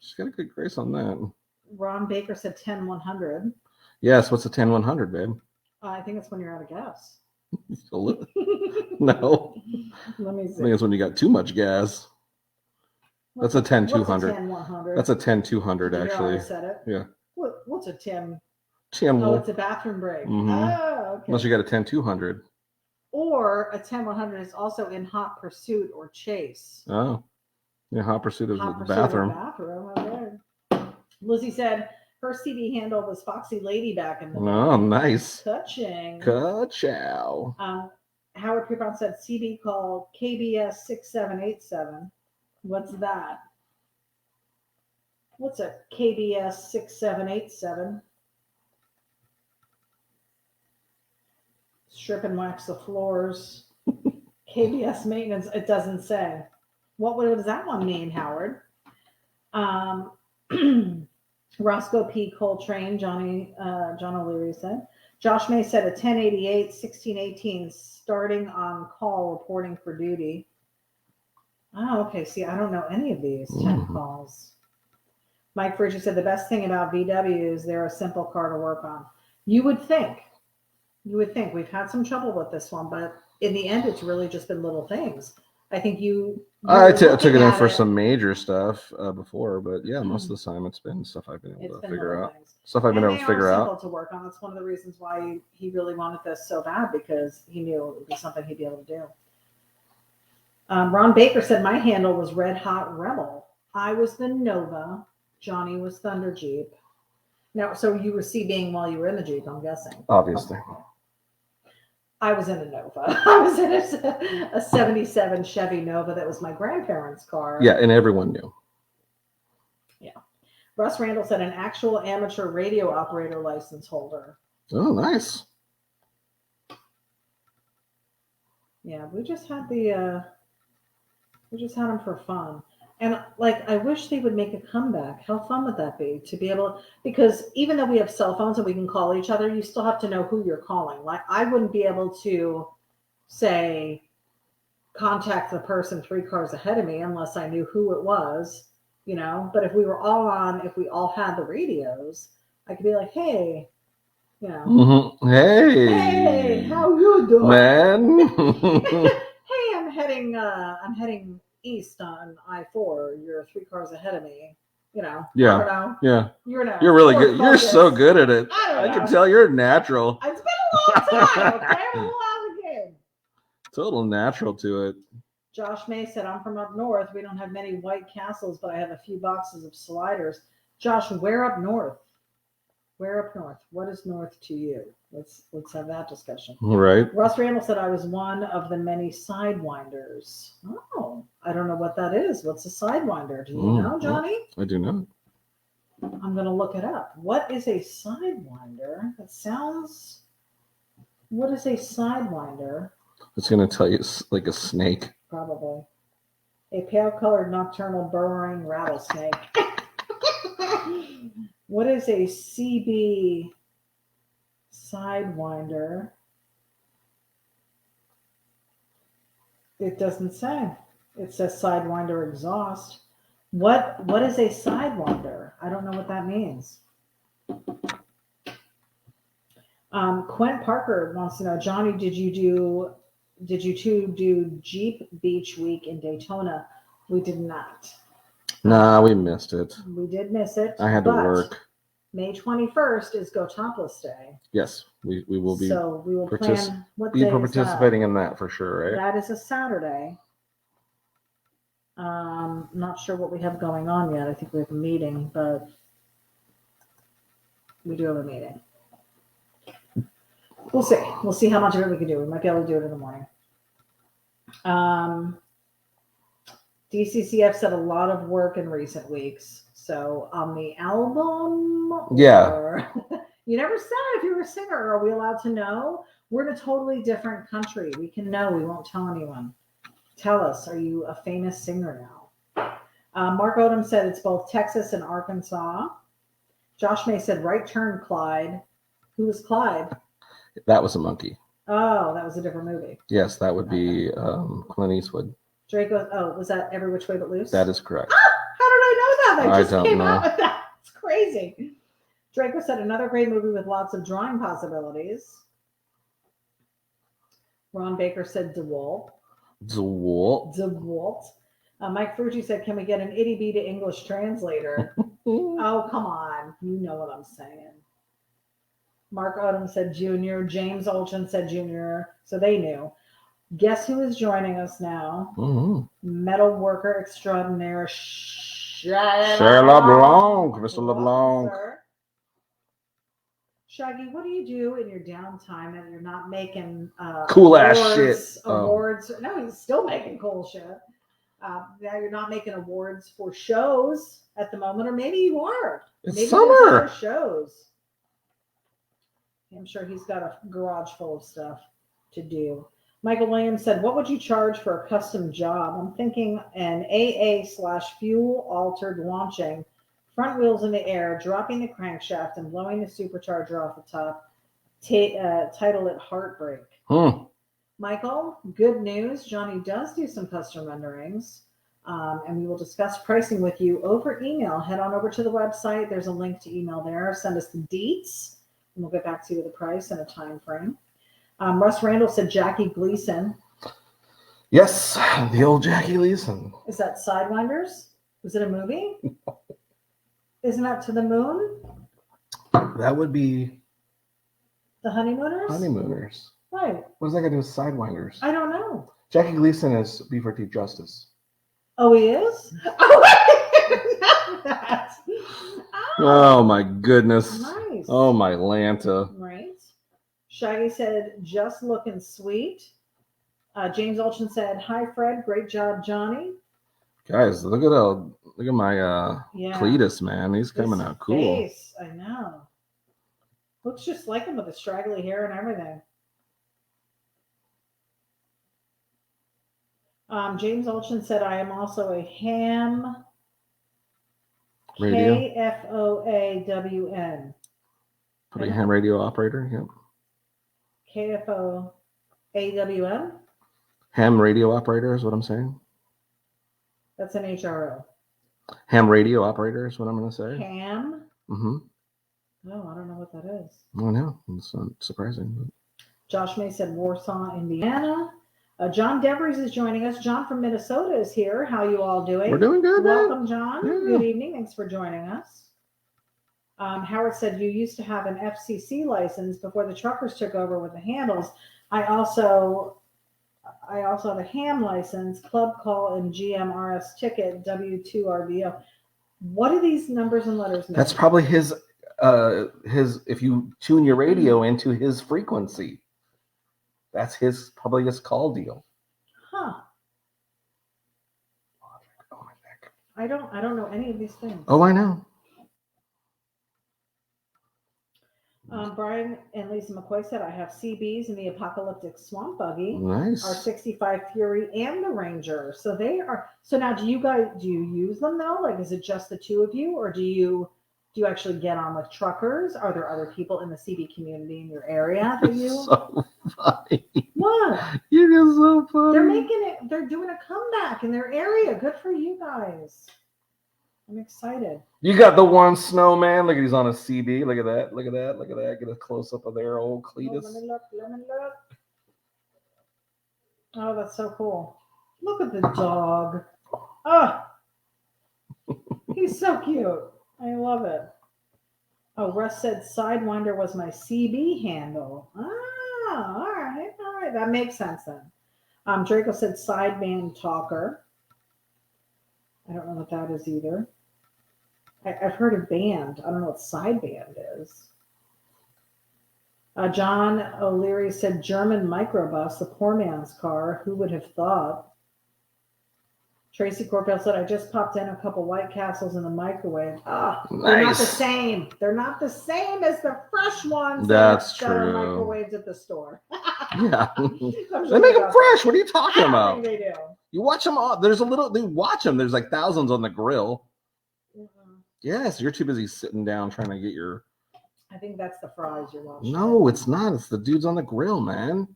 S1: She's got a good grace on that.
S2: Ron Baker said 10-100.
S1: Yes, what's a 10-100, babe?
S2: I think it's when you're out of gas.
S1: No.
S2: Let me see.
S1: I think it's when you got too much gas. That's a 10-200.
S2: What's a 10-100?
S1: That's a 10-200, actually.
S2: I said it.
S1: Yeah.
S2: What's a 10?
S1: 10.
S2: Oh, it's a bathroom break.
S1: Mm-hmm.
S2: Oh, okay.
S1: Unless you got a 10-200.
S2: Or a 10-100 is also in hot pursuit or chase.
S1: Oh. Yeah, hot pursuit of
S2: hot
S1: the
S2: pursuit
S1: bathroom.
S2: Okay. Lizzie said her CD handle was Foxy Lady back in the day.
S1: Oh, nice.
S2: Touching.
S1: Ka-chow.
S2: Howard Pierpont said CD called KBS 6787. What's that? What's a KBS 6787? Strip and wax the floors. KBS maintenance, it doesn't say. What does that one mean, Howard? Roscoe P. Coltrane, John O'Leary said. Josh May said a 1088, 1618, starting on call, reporting for duty. Oh, okay. See, I don't know any of these 10 calls. Mike Bridger said the best thing about VW is they're a simple car to work on. You would think. We've had some trouble with this one, but in the end, it's really just been little things. I think
S1: I took it in for some major stuff before, but yeah, most of the time it's been stuff I've been able to figure out. Stuff I've been able to figure out.
S2: Simple to work on. That's one of the reasons why he really wanted this so bad, because he knew it would be something he'd be able to do. Ron Baker said my handle was Red Hot Rebel. I was the Nova. Johnny was Thunder Jeep. Now, so you were CBing while you were in the Jeep, I'm guessing.
S1: Obviously.
S2: I was in a Nova. I was in a 77 Chevy Nova that was my grandparents' car.
S1: Yeah, and everyone knew.
S2: Yeah. Russ Randall said an actual amateur radio operator license holder.
S1: Oh, nice.
S2: Yeah, we just had them for fun. And I wish they would make a comeback. How fun would that be to be able, because even though we have cell phones and we can call each other, you still have to know who you're calling. I wouldn't be able to say, contact the person 3 cars ahead of me unless I knew who it was, but if we all had the radios, I could be like, hey, hey, how you doing,
S1: man?
S2: Hey, I'm heading east on I-4. You're 3 cars ahead of me.
S1: Yeah.
S2: Yeah.
S1: You're really good. You're so good at it. I can tell you're natural.
S2: It's been a long time. Okay, I'm a little out of the game.
S1: Total natural to it.
S2: Josh May said, I'm from up north. We don't have many White Castles, but I have a few boxes of sliders. Josh, where up north? Where up north? What is north to you? Let's have that discussion.
S1: All right.
S2: Russ Randall said I was one of the many sidewinders. Oh, I don't know what that is. What's a sidewinder? Do you know, Johnny?
S1: I do not.
S2: I'm going to look it up. What is a sidewinder? What is a sidewinder?
S1: It's going to tell you it's like a snake.
S2: Probably. A pale-colored nocturnal burrowing rattlesnake. What is a CB? Sidewinder. It doesn't say. It says Sidewinder exhaust. What is a Sidewinder? I don't know what that means. Quent Parker wants to know, Johnny, did you two do Jeep Beach Week in Daytona? We did not.
S1: Nah, we missed it.
S2: We did miss it.
S1: I had to work.
S2: May 21st is Go Topless Day.
S1: Yes, we will be.
S2: So we will plan what
S1: be
S2: day
S1: participating in that for sure, right?
S2: That is a Saturday. Not sure what we have going on yet. I think we have a meeting, but we do have a meeting. We'll see. We'll see how much of it we can do. We might be able to do it in the morning. DCCF said a lot of work in recent weeks. So on the album,
S1: yeah.
S2: You never said if you were a singer. Are we allowed to know? We're in a totally different country. We can know. We won't tell anyone. Tell us, are you a famous singer now? Mark Odom said it's both Texas and Arkansas. Josh May said, right turn, Clyde. Who was Clyde?
S1: That was a monkey.
S2: Oh, that was a different movie.
S1: Yes, that would be Clint Eastwood.
S2: Drake goes, oh, was that Every Which Way But Loose?
S1: That is correct.
S2: Ah, how did I know that? I just came
S1: know.
S2: out with that. It's crazy. Draco said another great movie with lots of drawing possibilities. Ron Baker said DeWalt. DeWalt. Mike Frucci said, can we get an ity-B to English translator? Oh, come on. You know what I'm saying. Mark Odom said Junior. James Olchin said Junior. So they knew. Guess who is joining us now?
S1: Mm-hmm.
S2: Metal worker extraordinaire
S1: Cher LeBlanc. Mr. LeBlanc.
S2: Shaggy, what do you do in your downtime that you're not making
S1: cool ass shit?
S2: Awards. Oh. No, he's still making cool shit. Now you're not making awards for shows at the moment, or maybe you are.
S1: It's
S2: maybe
S1: summer.
S2: Shows. I'm sure he's got a garage full of stuff to do. Michael Williams said, what would you charge for a custom job? I'm thinking an AA/fuel altered launching, front wheels in the air, dropping the crankshaft and blowing the supercharger off the top. Title it Heartbreak. Michael, good news. Johnny does do some custom renderings, and we will discuss pricing with you over email. Head on over to the website. There's a link to email there. Send us the deets, and we'll get back to you with a price and a time frame. Russ Randall said Jackie Gleason.
S1: Yes, the old Jackie Gleason.
S2: Is that Sidewinders? Was it a movie? Isn't that To the Moon?
S1: That would be
S2: The Honeymooners?
S1: Honeymooners.
S2: Right.
S1: What does that got to do with Sidewinders?
S2: I don't know.
S1: Jackie Gleason is B4T Justice.
S2: Oh, he is? Oh, I didn't know that.
S1: Oh, my goodness.
S2: Nice.
S1: Oh, my Lanta.
S2: Right. Shaggy said, just looking sweet. James Olchin said, hi, Fred. Great job, Johnny.
S1: Guys, look at my Cletus, man. He's coming out cool.
S2: Face, I know. Looks just like him with the straggly hair and everything. James Olchin said, I am also a ham
S1: radio.
S2: KFOAWN.
S1: Put a ham radio operator, yep.
S2: KFOAWN?
S1: Ham radio operator is what I'm saying.
S2: That's an HRO.
S1: Ham radio operator is what I'm going to say.
S2: Ham?
S1: Mm-hmm.
S2: No, I don't know what that is.
S1: Oh, no. It's not surprising. But...
S2: Josh May said Warsaw, Indiana. John Devries is joining us. John from Minnesota is here. How you all doing?
S1: We're doing good,
S2: Welcome, John.
S1: Yeah.
S2: Good evening. Thanks for joining us. Howard said you used to have an FCC license before the truckers took over with the handles. I also have a ham license, club call, and GMRS ticket, W2RVO. What do these numbers and letters mean?
S1: That's probably his if you tune your radio into his frequency. That's probably his call deal.
S2: Huh.
S1: Oh, my neck.
S2: I don't know any of these things.
S1: Oh, I know.
S2: Brian and Lisa McCoy said, I have CBs in the Apocalyptic Swamp Buggy.
S1: Nice.
S2: Our 65 Fury and the Ranger. So now do you use them though? Like, is it just the two of you, or do you Do you actually get on with truckers? Are there other people in the CB community in your area that you?
S1: So funny.
S2: What?
S1: You're just so funny.
S2: They're making it. They're doing a comeback in their area. Good for you guys. I'm excited.
S1: You got the one Snowman. Look at he's on a CD. Look at that. Look at that. Look at that. Get a close up of their old Cletus.
S2: Oh, let me look. Oh, that's so cool. Look at the dog. Oh, he's so cute. I love it. Oh, Russ said Sidewinder was my CB handle. Ah, all right. That makes sense then. Draco said Sideband Talker. I don't know what that is either. I've heard of band. I don't know what sideband is. John O'Leary said German microbus, the poor man's car. Who would have thought? Tracy Corpel said, I just popped in a couple White Castles in the microwave. Ah, nice. They're not the same. They're not the same as the fresh ones
S1: that
S2: are microwaved at the store.
S1: Yeah. They make them fresh. What are you talking about?
S2: I think they do.
S1: You watch them all. They watch them. There's like thousands on the grill. Mm-hmm. Yes, you're too busy sitting down trying to get your...
S2: I think that's the fries you're watching.
S1: No, it's not. It's the dudes on the grill, man.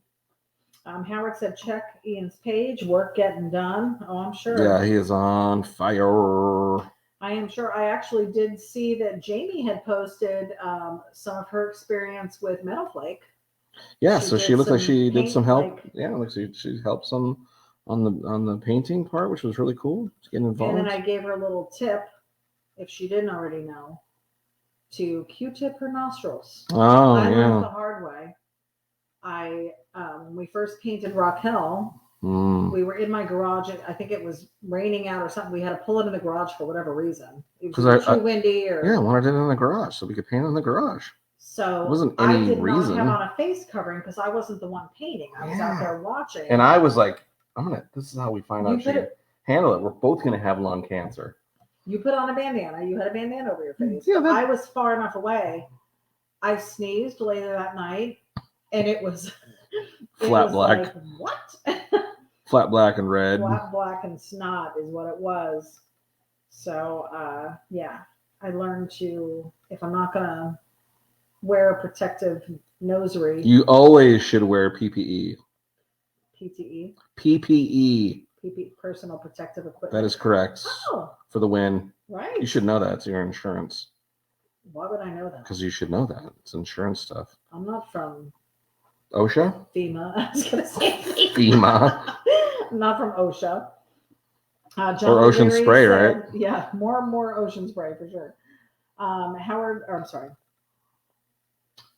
S2: Howard said, check Ian's page. Work getting done. Oh, I'm sure.
S1: Yeah, he is on fire.
S2: I am sure. I actually did see that Jamie had posted some of her experience with Metal Flake.
S1: Yeah, so she looked like she did some help. Yeah, looks like she helped some on the painting part, which was really cool. Getting involved.
S2: And then I gave her a little tip, if she didn't already know, to Q-tip her nostrils.
S1: Oh,
S2: I
S1: yeah.
S2: learned the hard way. When we first painted Raquel, we were in my garage. I think it was raining out or something. We had to pull it in the garage for whatever reason. It was too windy. Or
S1: yeah, I wanted it in the garage so we could paint in the garage.
S2: So
S1: it wasn't any
S2: I did
S1: reason.
S2: not have on a face covering because I wasn't the one painting. I was out there watching.
S1: And I was like, this is how we find out she can handle it. We're both going to have lung cancer.
S2: You put on a bandana. You had a bandana over your face.
S1: Yeah,
S2: I was far enough away. I sneezed later that night, and it was
S1: flat black.
S2: Like, what?
S1: Flat black and red.
S2: Flat black and snot is what it was. So, yeah, I learned to, if I'm not going to wear a protective nosery.
S1: You always should wear PPE.
S2: PTE?
S1: PPE.
S2: Personal protective equipment.
S1: That is correct.
S2: Oh.
S1: For the win.
S2: Right.
S1: You should know that. It's your insurance.
S2: Why would I know that?
S1: Because you should know that. It's insurance stuff.
S2: I'm not from
S1: OSHA?
S2: FEMA. I was going to say
S1: FEMA.
S2: I'm not from OSHA. John
S1: or Ocean
S2: O'Leary
S1: Spray,
S2: said,
S1: right?
S2: Yeah, more Ocean Spray for sure.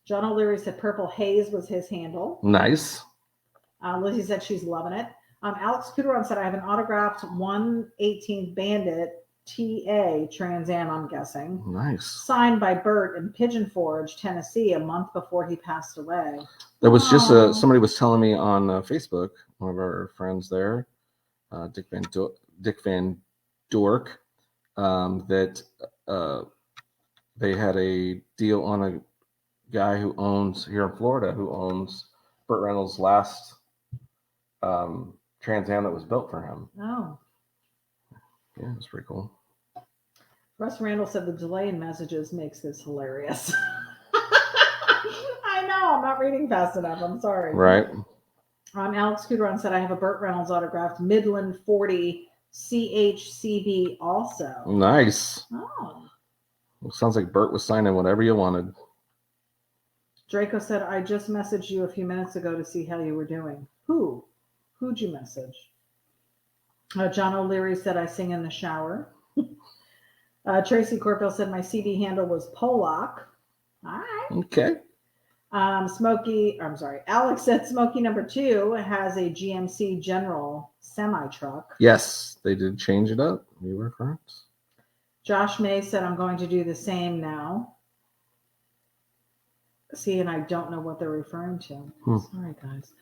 S2: John O'Leary said Purple Haze was his handle.
S1: Nice.
S2: Lizzie said she's loving it. Alex Kuderon said I have an autographed 1/18th Bandit TA Trans Am, I'm guessing.
S1: Nice.
S2: Signed by Bert in Pigeon Forge, Tennessee, a month before he passed away.
S1: There was just somebody was telling me on Facebook, one of our friends there, Dick Van Dork, that they had a deal on a guy who owns here in Florida, who owns Burt Reynolds' last Trans Am that was built for him.
S2: Oh.
S1: Yeah, it's pretty cool.
S2: Russ Randall said the delay in messages makes this hilarious. I know, I'm not reading fast enough. I'm sorry.
S1: Right.
S2: Alex Kuderon said I have a Burt Reynolds autographed Midland 40 CHCB also.
S1: Nice.
S2: Oh.
S1: Well, sounds like Burt was signing whatever you wanted.
S2: Draco said, I just messaged you a few minutes ago to see how you were doing. Who'd you message? John O'Leary said, I sing in the shower. Tracy Corpel said, my CD handle was Polak. All right.
S1: Okay.
S2: Alex said Smokey number 2 has a GMC General semi-truck.
S1: Yes, they did change it up. You were correct.
S2: Josh May said, I'm going to do the same now. See, and I don't know what they're referring to. Sorry, guys.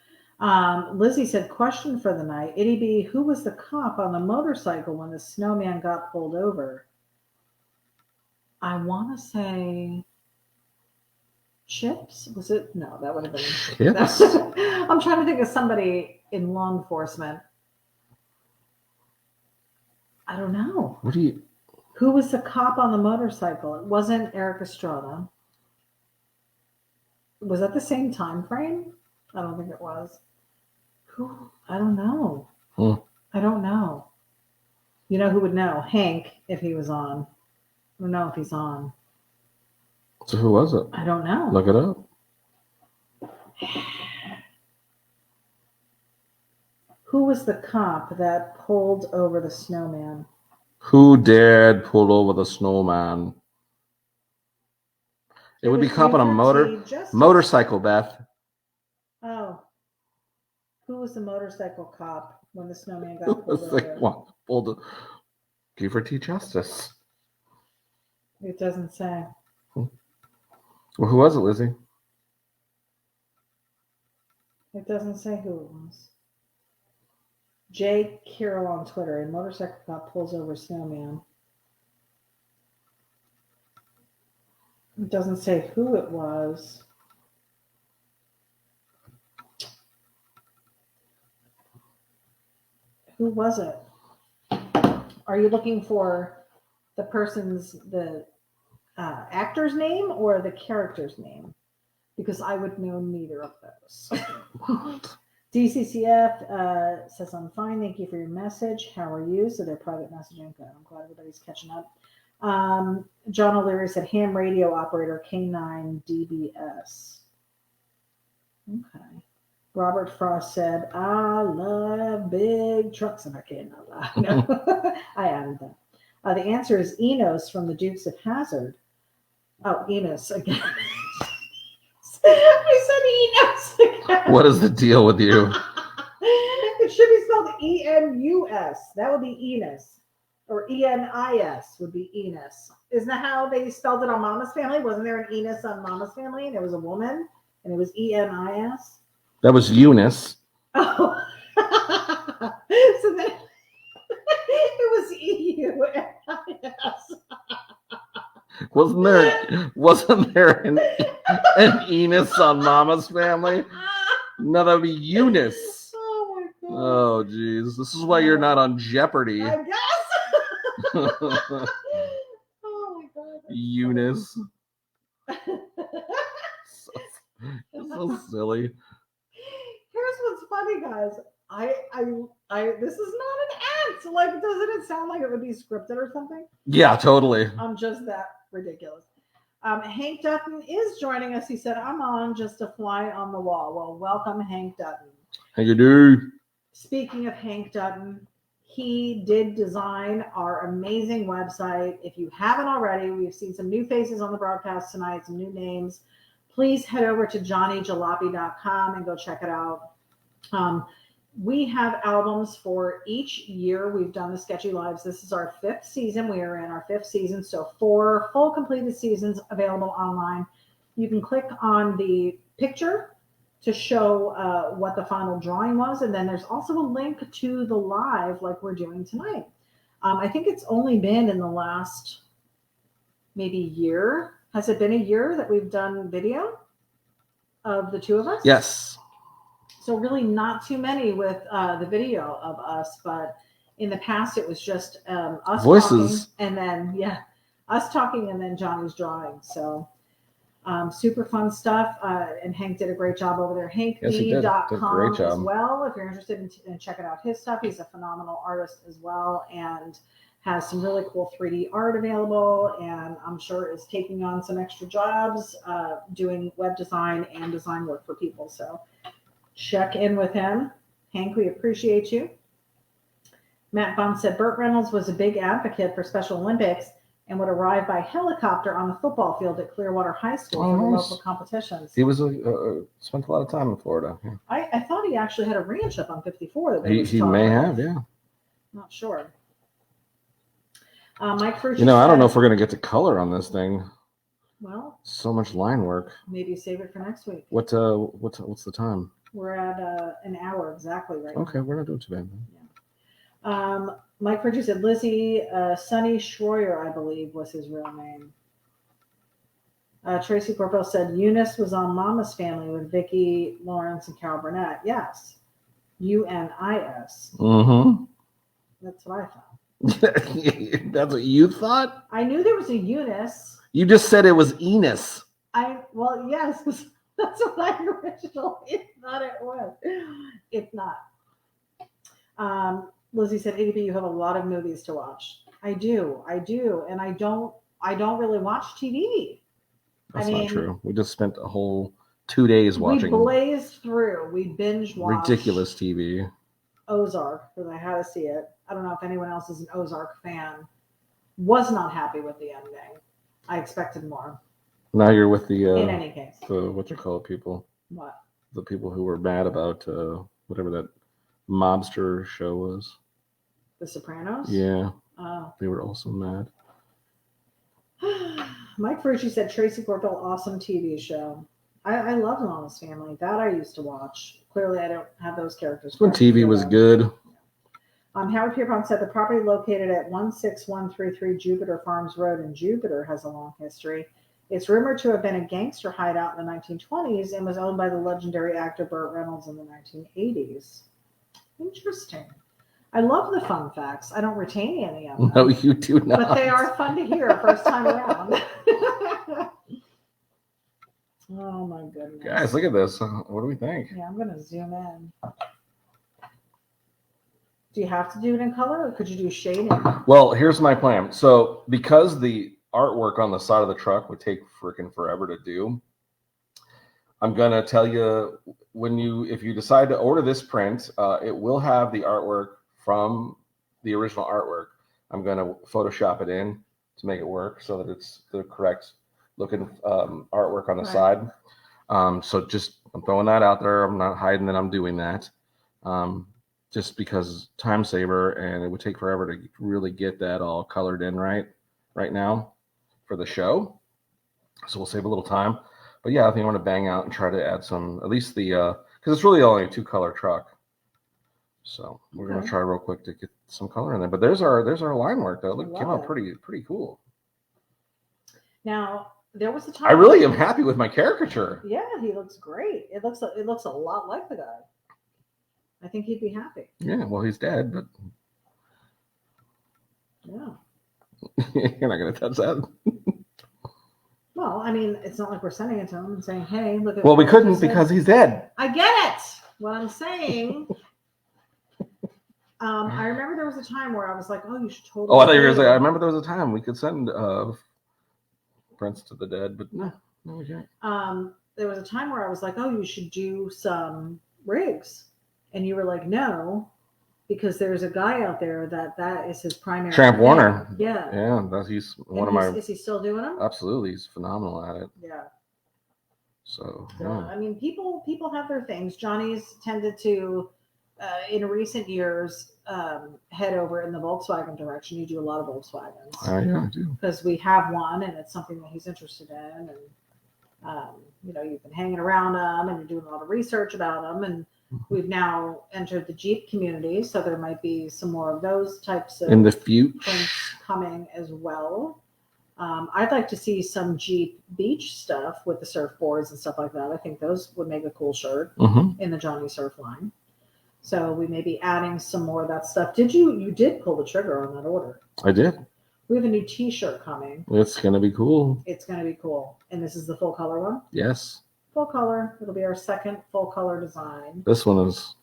S2: Lizzie said, question for the night. ity-B, who was the cop on the motorcycle when the Snowman got pulled over? I want to say Chips. Was it? No, that would have been
S1: Chips.
S2: I'm trying to think of somebody in law enforcement. I don't know.
S1: What do you?
S2: Who was the cop on the motorcycle? It wasn't Eric Estrada. Was that the same time frame? I don't think it was. Who? I don't know. I don't know. You know who would know? Hank, if he was on. I don't know if he's on.
S1: So who was it?
S2: I don't know.
S1: Look it up.
S2: Who was the cop that pulled over the snowman?
S1: Who dared pull over the snowman? It would be cop on a motorcycle, Beth.
S2: Oh. Who was the motorcycle cop when the snowman got pulled over?
S1: Give her T justice.
S2: It doesn't say.
S1: Well, who was it, Lizzie?
S2: It doesn't say who it was. Jay Carroll on Twitter. A motorcycle cop pulls over a snowman. It doesn't say who it was. Who was it? Are you looking for the actor's name or the character's name? Because I would know neither of those. DCCF says, I'm fine. Thank you for your message. How are you? So they're private messaging. Good. I'm glad everybody's catching up. John O'Leary said, ham radio operator K9DBS. Okay. Robert Frost said, I love big trucks. And I cannot lie. No, I added that. The answer is Enos from the Dukes of Hazzard. Oh, Enos again. I said Enos again.
S1: What is the deal with you?
S2: It should be spelled E-N-U-S. That would be Enos. Or E-N-I-S would be Enos. Isn't that how they spelled it on Mama's Family? Wasn't there an Enos on Mama's Family? And there was a woman, and it was E-N-I-S?
S1: That was Eunice.
S2: Oh. So then it was E-U-N-I-S.
S1: Wasn't there an Enos on Mama's Family? No, that would be Eunice.
S2: Oh my god.
S1: Oh geez. This is why you're not on Jeopardy.
S2: I guess. Oh my god.
S1: Eunice. So silly.
S2: Here's what's funny, guys. This is not an act. Like, doesn't it sound like it would be scripted or something?
S1: Yeah, totally.
S2: I'm just that ridiculous. Hank Dutton is joining us. He said, I'm on just a fly on the wall. Well, welcome, Hank Dutton.
S1: How you do?
S2: Speaking of Hank Dutton, he did design our amazing website. If you haven't already, we've seen some new faces on the broadcast tonight, some new names. Please head over to johnnyjalopy.com and go check it out. We have albums for each year. We've done the Sketchy Lives. This is our 5th season. We are in our 5th season. So 4 full completed seasons available online. You can click on the picture to show what the final drawing was. And then there's also a link to the live like we're doing tonight. I think it's only been in the last maybe year. Has it been a year that we've done video of the two of us?
S1: Yes.
S2: So really not too many with the video of us, but in the past it was just us
S1: voices
S2: talking, and then us talking and then Johnny's drawing. So super fun stuff. And Hank did a great job over there. HankB.com as well. If you're interested in checking out his stuff, he's a phenomenal artist as well, and has some really cool 3D art available, and I'm sure is taking on some extra jobs doing web design and design work for people. So check in with him. Hank, we appreciate you. Matt Bond said Burt Reynolds was a big advocate for Special Olympics and would arrive by helicopter on the football field at Clearwater High School for the local competitions.
S1: He was spent a lot of time in Florida. Yeah.
S2: I thought he actually had a ranch up on 54. That
S1: he may have, yeah.
S2: Not sure. Mike Frucci
S1: I don't know if we're going to get to color on this thing.
S2: Well,
S1: so much line work.
S2: Maybe save it for next week.
S1: What's the time?
S2: We're at an hour exactly right
S1: now. We're not doing too bad.
S2: Yeah. Mike Frucci said Lizzie Sonny Schroyer, I believe, was his real name. Tracy Corpel said Eunice was on Mama's Family with Vicki Lawrence and Carol Burnett. Yes. UNIS.
S1: Mm-hmm.
S2: That's what I thought.
S1: That's what you thought?
S2: I knew there was a Eunice.
S1: You just said it was Enos.
S2: Well, yes, 'cause that's what I originally thought it was. It's not. Lizzie said, "ADB, you have a lot of movies to watch." I do, and I don't really watch TV.
S1: That's not true. We just spent a whole 2 days watching.
S2: We blazed through. We binge watched
S1: ridiculous TV.
S2: Ozark, because I had to see it. I don't know if anyone else is an Ozark fan. Was not happy with the ending. I expected more.
S1: Now you're with the
S2: in any case,
S1: the what you call it people.
S2: What?
S1: The people who were mad about whatever that mobster show was.
S2: The Sopranos?
S1: Yeah.
S2: Oh.
S1: They were also mad.
S2: Mike Ferrucci said Tracy Corville, awesome TV show. I love Mama's Family. That I used to watch. Clearly, I don't have those characters.
S1: When TV was good.
S2: Howard Pierpont said the property located at 16133 Jupiter Farms Road in Jupiter has a long history. It's rumored to have been a gangster hideout in the 1920s and was owned by the legendary actor Burt Reynolds in the 1980s. Interesting. I love the fun facts. I don't retain any of them.
S1: No, you do not.
S2: But they are fun to hear first time around. Oh my goodness.
S1: Guys, look at this. What do we think?
S2: Yeah, I'm going to zoom in. Do you have to do it in color or could you do shading?
S1: Well, here's my plan. So because the artwork on the side of the truck would take freaking forever to do, I'm going to tell you if you decide to order this print, it will have the artwork from the original artwork. I'm going to Photoshop it in to make it work so that it's the correct looking artwork on the side. So just I'm throwing that out there. I'm not hiding that I'm doing that. Just because time saver, and it would take forever to really get that all colored in right now for the show. So we'll save a little time. But yeah, I think I want to bang out and try to add some, at least the, because it's really only a 2-color truck. So we're going to try real quick to get some color in there. But there's our line work though. Look, came out pretty cool.
S2: Now, there was a time
S1: I really am happy with my caricature.
S2: Yeah, he looks great. It looks a lot like the guy. I think he'd be happy.
S1: Yeah, well, he's dead, but
S2: yeah,
S1: you're not going to touch that.
S2: Well, I mean, it's not like we're sending it to him and saying, "Hey, look at."
S1: Well, we couldn't because he's dead.
S2: I get it. What I'm saying. I remember there was a time where I was like, "Oh, you should totally."
S1: Oh, I thought you were going to say. I remember there was a time we could send prints to the dead, but no, we can't.
S2: There was a time where I was like, "Oh, you should do some rigs," and you were like, "No." Because there's a guy out there that is his primary.
S1: Tramp Warner.
S2: Yeah.
S1: Yeah, he's one of my.
S2: Is he still doing them?
S1: Absolutely, he's phenomenal at it.
S2: Yeah.
S1: So
S2: yeah. I mean, people have their things. Johnny's tended to, in recent years, head over in the Volkswagen direction. You do a lot of Volkswagens.
S1: Yeah, I do.
S2: Because we have one, and it's something that he's interested in, and you've been hanging around them, and you're doing a lot of research about them, and. We've now entered the Jeep community, so there might be some more of those types of
S1: in the future
S2: things coming as well. I'd like to see some Jeep beach stuff with the surfboards and stuff like that. I think those would make a cool shirt in the Johnny Surf line. So we may be adding some more of that stuff. You did pull the trigger on that order?
S1: I did.
S2: We have a new T-shirt coming.
S1: It's gonna be cool.
S2: It's gonna be cool, and this is the full color one.
S1: Yes.
S2: Full color. It'll be our second full color design.
S1: This one is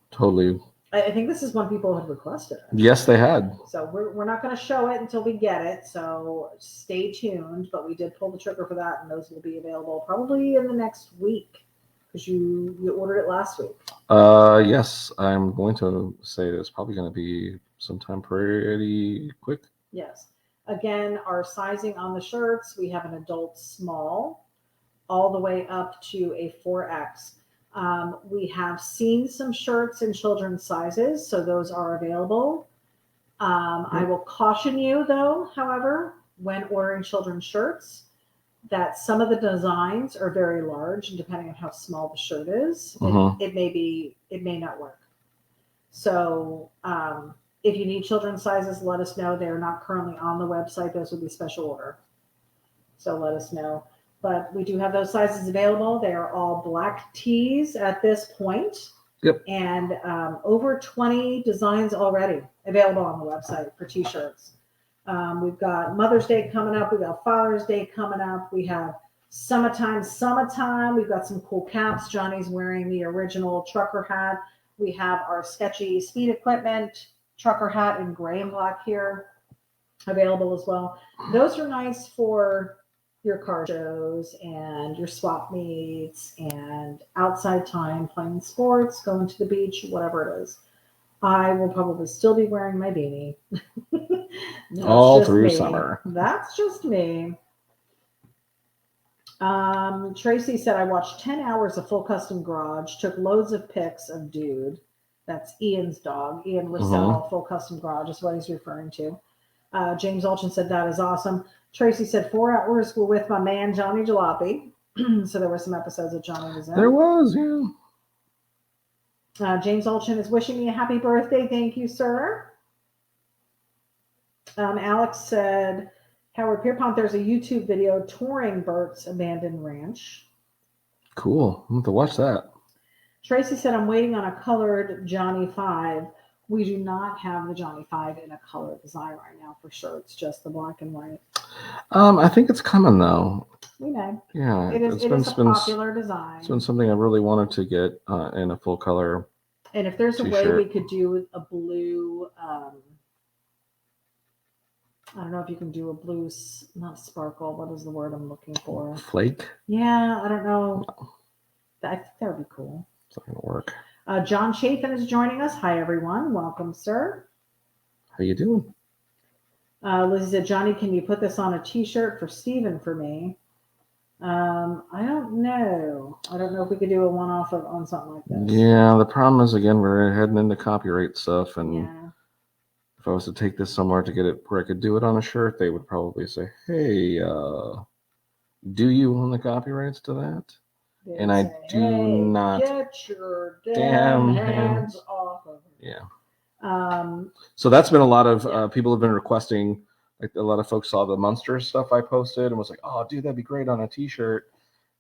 S1: totally.
S2: I think this is one people had requested.
S1: Yes, they had.
S2: So we're not going to show it until we get it. So stay tuned. But we did pull the trigger for that, and those will be available probably in the next week because you ordered it last week.
S1: Yes, I'm going to say it's probably going to be sometime pretty quick.
S2: Yes. Again, our sizing on the shirts, we have an adult small. All the way up to a 4X. We have seen some shirts in children's sizes, so those are available. I will caution you, though, however, when ordering children's shirts, that some of the designs are very large, and depending on how small the shirt is, it may not work. So if you need children's sizes, let us know. They are not currently on the website. Those would be special order. So let us know. But we do have those sizes available. They are all black tees at this point.
S1: Yep.
S2: And over 20 designs already available on the website for t-shirts. We've got Mother's Day coming up. We've got Father's Day coming up. We have summertime. We've got some cool caps. Johnny's wearing the original trucker hat. We have our Sketchy speed equipment trucker hat in gray and black here available as well. Those are nice for your car shows and your swap meets and outside time, playing sports, going to the beach, whatever it is. I will probably still be wearing my beanie.
S1: All through summer.
S2: That's just me. Tracy said, I watched 10 hours of Full Custom Garage, took loads of pics of Dude. That's Ian's dog. Ian Russell, Full Custom Garage is what he's referring to. James Alchin said, that is awesome. Tracy said, 4 hours were with my man, Johnny Jalopy. So there were some episodes that Johnny was in.
S1: There was, yeah.
S2: James Alchin is wishing me a happy birthday. Thank you, sir. Alex said, Howard Pierpont, there's a YouTube video touring Bert's abandoned ranch.
S1: Cool. I'm going to watch that.
S2: Tracy said, I'm waiting on a colored Johnny 5. We do not have the Johnny 5 in a color design right now for sure. It's just the black and white.
S1: I think it's coming, though.
S2: We know.
S1: Yeah.
S2: It is a popular design.
S1: It's been something I really wanted to get in a full color.
S2: And if there's a way we could do a blue, I don't know if you can do a blue, not sparkle. What is the word I'm looking for?
S1: Flake?
S2: Yeah, I don't know. I think that would be cool.
S1: It's not going to work.
S2: John Chafin is joining us. Hi, everyone. Welcome, sir.
S1: How you doing?
S2: Lizzie said, Johnny, can you put this on a t-shirt for Steven for me? I don't know. I don't know if we could do a one-off on something like this.
S1: Yeah, the problem is, again, we're heading into copyright stuff, and
S2: yeah.
S1: If I was to take this somewhere to get it where I could do it on a shirt, they would probably say, hey, do you own the copyrights to that?
S2: They'd
S1: and I
S2: say,
S1: do
S2: hey,
S1: not.
S2: Get your damn hands off of it.
S1: Yeah. So that's been a lot of people have been requesting. Like a lot of folks saw the Munster stuff I posted and was like, "Oh, dude, that'd be great on a T-shirt."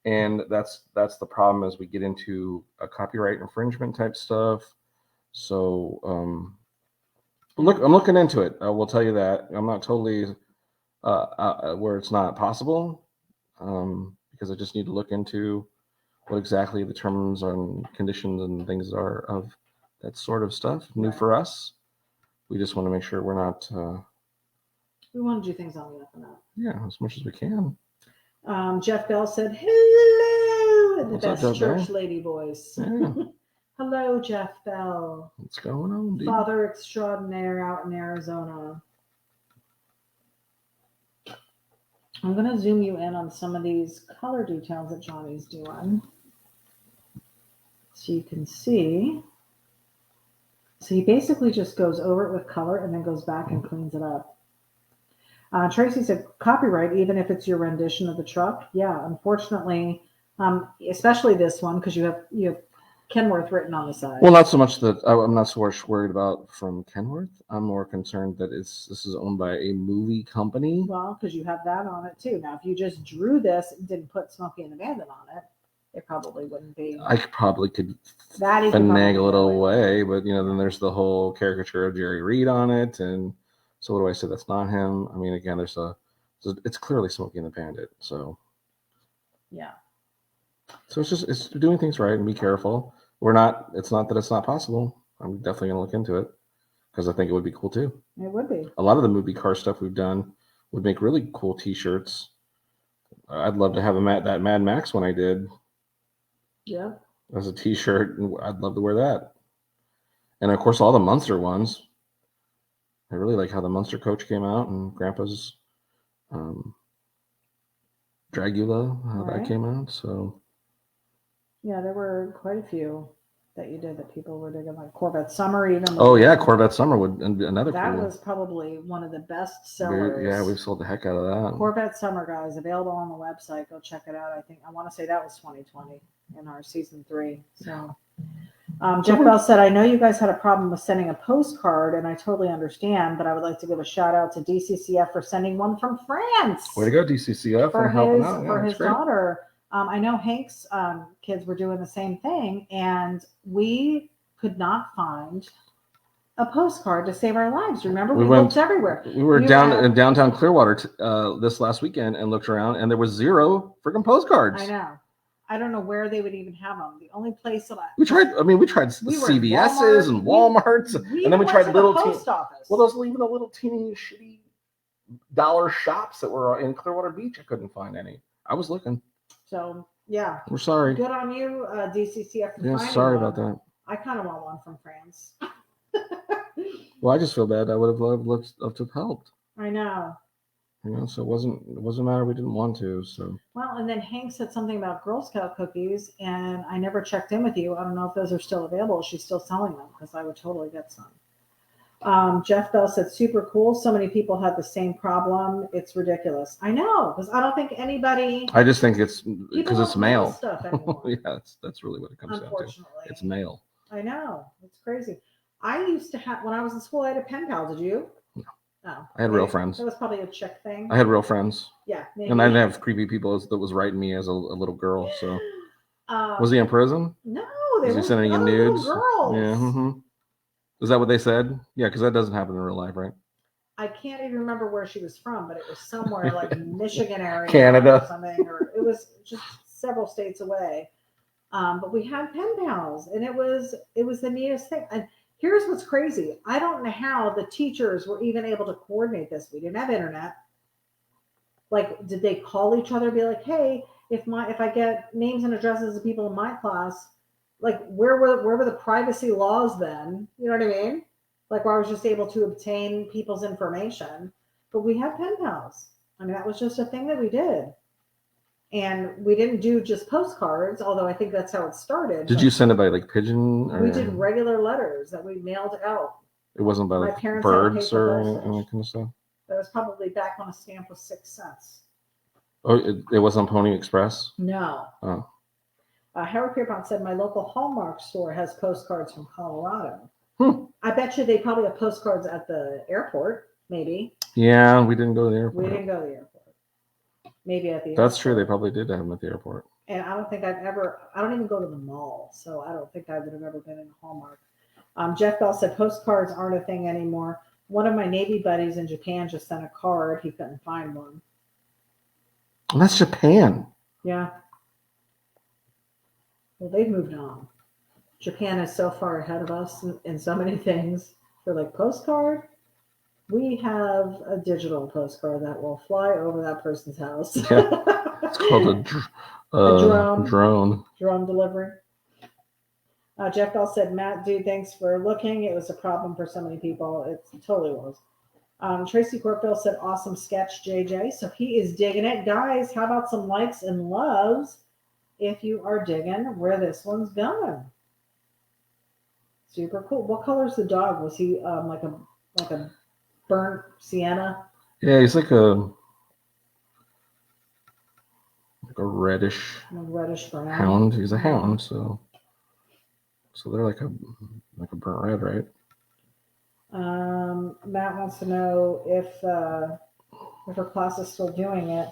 S1: And that's the problem as we get into a copyright infringement type stuff. So I'm looking into it. I will tell you that I'm not totally where it's not possible because I just need to look into what exactly the terms and conditions and things are of that sort of stuff. New for us. We just want to make sure we're not.
S2: We want to do things on the up and up.
S1: Yeah, as much as we can.
S2: Jeff Bell said, hello, in the
S1: What's up,
S2: best
S1: Jeff
S2: church
S1: Bell?
S2: lady voice.
S1: Yeah.
S2: Hello, Jeff Bell.
S1: What's going on, dude?
S2: Father extraordinaire out in Arizona. I'm going to zoom you in on some of these color details that Johnny's doing. So you can see. So he basically just goes over it with color and then goes back and cleans it up. Tracy said, copyright, even if it's your rendition of the truck. Yeah, unfortunately, especially this one, because you have Kenworth written on the side.
S1: Well, not so much that I'm not so much worried about from Kenworth. I'm more concerned that this is owned by a movie company.
S2: Well, because you have that on it too. Now, if you just drew this and didn't put Smokey and the Bandit on it, it probably wouldn't be.
S1: I probably could finagle it away, but then there's the whole caricature of Jerry Reed on it, and so what do I say? That's not him. I mean, again, it's clearly Smokey and the Bandit. So
S2: yeah.
S1: So it's doing things right and be careful. It's not that it's not possible. I'm definitely gonna look into it because I think it would be cool too.
S2: It would be.
S1: A lot of the movie car stuff we've done would make really cool T-shirts. I'd love to have that Mad Max one I did.
S2: Yeah.
S1: As a T-shirt, and I'd love to wear that. And of course, all the Munster ones. I really like how the Munster coach came out and Grandpa's Dragula, how that came out. So
S2: yeah, there were quite a few that you did that people were digging, like Corvette Summer even.
S1: Oh yeah, Corvette Summer would be another
S2: that
S1: cool.
S2: was probably one of the best sellers.
S1: We've sold the heck out of that.
S2: Corvette Summer, guys, available on the website. Go check it out. I want to say that was 2020 in our season 3. So Jeff Bell said, I know you guys had a problem with sending a postcard, and I totally understand, but I would like to give a shout out to DCCF for sending one from France.
S1: Way to go, DCCF,
S2: for
S1: and helping out.
S2: For his daughter. I know Hank's kids were doing the same thing, and we could not find a postcard to save our lives. Remember, we looked everywhere.
S1: We were in downtown Clearwater this last weekend and looked around, and there was 0 freaking postcards.
S2: I know. I don't know where they would even have them. The only place that
S1: we tried CVS's and Walmart's, and then we tried little
S2: post office.
S1: Well, those even the little teeny shitty dollar shops that were in Clearwater Beach. I couldn't find any. I was looking.
S2: So yeah,
S1: we're sorry.
S2: Good on you, DCCF.
S1: Yeah, sorry about that.
S2: I kind of want one from France.
S1: Well, I just feel bad. I would have loved to have helped.
S2: I know.
S1: So it wasn't a matter we didn't want to. So
S2: well, and then Hank said something about Girl Scout cookies, and I never checked in with you. I don't know if those are still available. She's still selling them because I would totally get some. Jeff Bell said, super cool. So many people had the same problem. It's ridiculous. I know, because I don't think anybody.
S1: I just think it's because it's mail.
S2: Stuff anymore.
S1: Yeah, that's really what it comes down to. It's mail.
S2: I know. It's crazy. I used to have, when I was in school, I had a pen pal. Did you? No.
S1: I had real friends.
S2: That was probably a chick thing.
S1: I had real friends.
S2: Yeah. Maybe.
S1: And I didn't have creepy people that was writing me as a little girl. So was he in prison?
S2: No.
S1: Was he sending you nudes?
S2: Girls.
S1: Yeah. Mm-hmm. Is that what they said? Yeah, because that doesn't happen in real life, right?
S2: I can't even remember where she was from, but it was somewhere like Michigan area,
S1: Canada,
S2: or something, or it was just several states away. But we had pen pals, and it was the neatest thing. And here's what's crazy: I don't know how the teachers were even able to coordinate this. We didn't have internet. Like, did they call each other, be like, "Hey, if I get names and addresses of people in my class." Like, where were the privacy laws then? You know what I mean? Like, where I was just able to obtain people's information. But we had pen pals. I mean, that was just a thing that we did. And we didn't do just postcards, although I think that's how it started.
S1: Did you send it by like pigeon?
S2: We did regular letters that we mailed out.
S1: It wasn't by like birds or any kind of stuff?
S2: That was probably back when a stamp was 6 cents.
S1: Oh, it wasn't Pony Express?
S2: No.
S1: Oh.
S2: Howard Pierpont said, my local Hallmark store has postcards from Colorado.
S1: I
S2: bet you they probably have postcards at the airport, maybe.
S1: Yeah, we didn't go to the airport.
S2: We didn't go to the airport. Maybe at the airport.
S1: That's true. They probably did have them at the airport.
S2: And I don't think I don't even go to the mall, so I don't think I would have ever been in Hallmark. Jeff Bell said, postcards aren't a thing anymore. One of my Navy buddies in Japan just sent a card. He couldn't find one.
S1: And that's Japan.
S2: Yeah. Well, they've moved on. Japan is so far ahead of us in so many things. For like postcard, we have a digital postcard that will fly over that person's house.
S1: Yeah. It's called a drone
S2: delivery. Jeff Bell said, Matt, dude, thanks for looking. It was a problem for so many people. It totally was. Tracy Corkville said, awesome sketch, JJ. So he is digging it. Guys, how about some likes and loves if you are digging where this one's going? Super cool. What color is the dog? Was he like a burnt sienna?
S1: Yeah, he's like a reddish
S2: brown
S1: hound. He's a hound, so they're like a burnt red, right?
S2: Matt wants to know if her class is still doing it.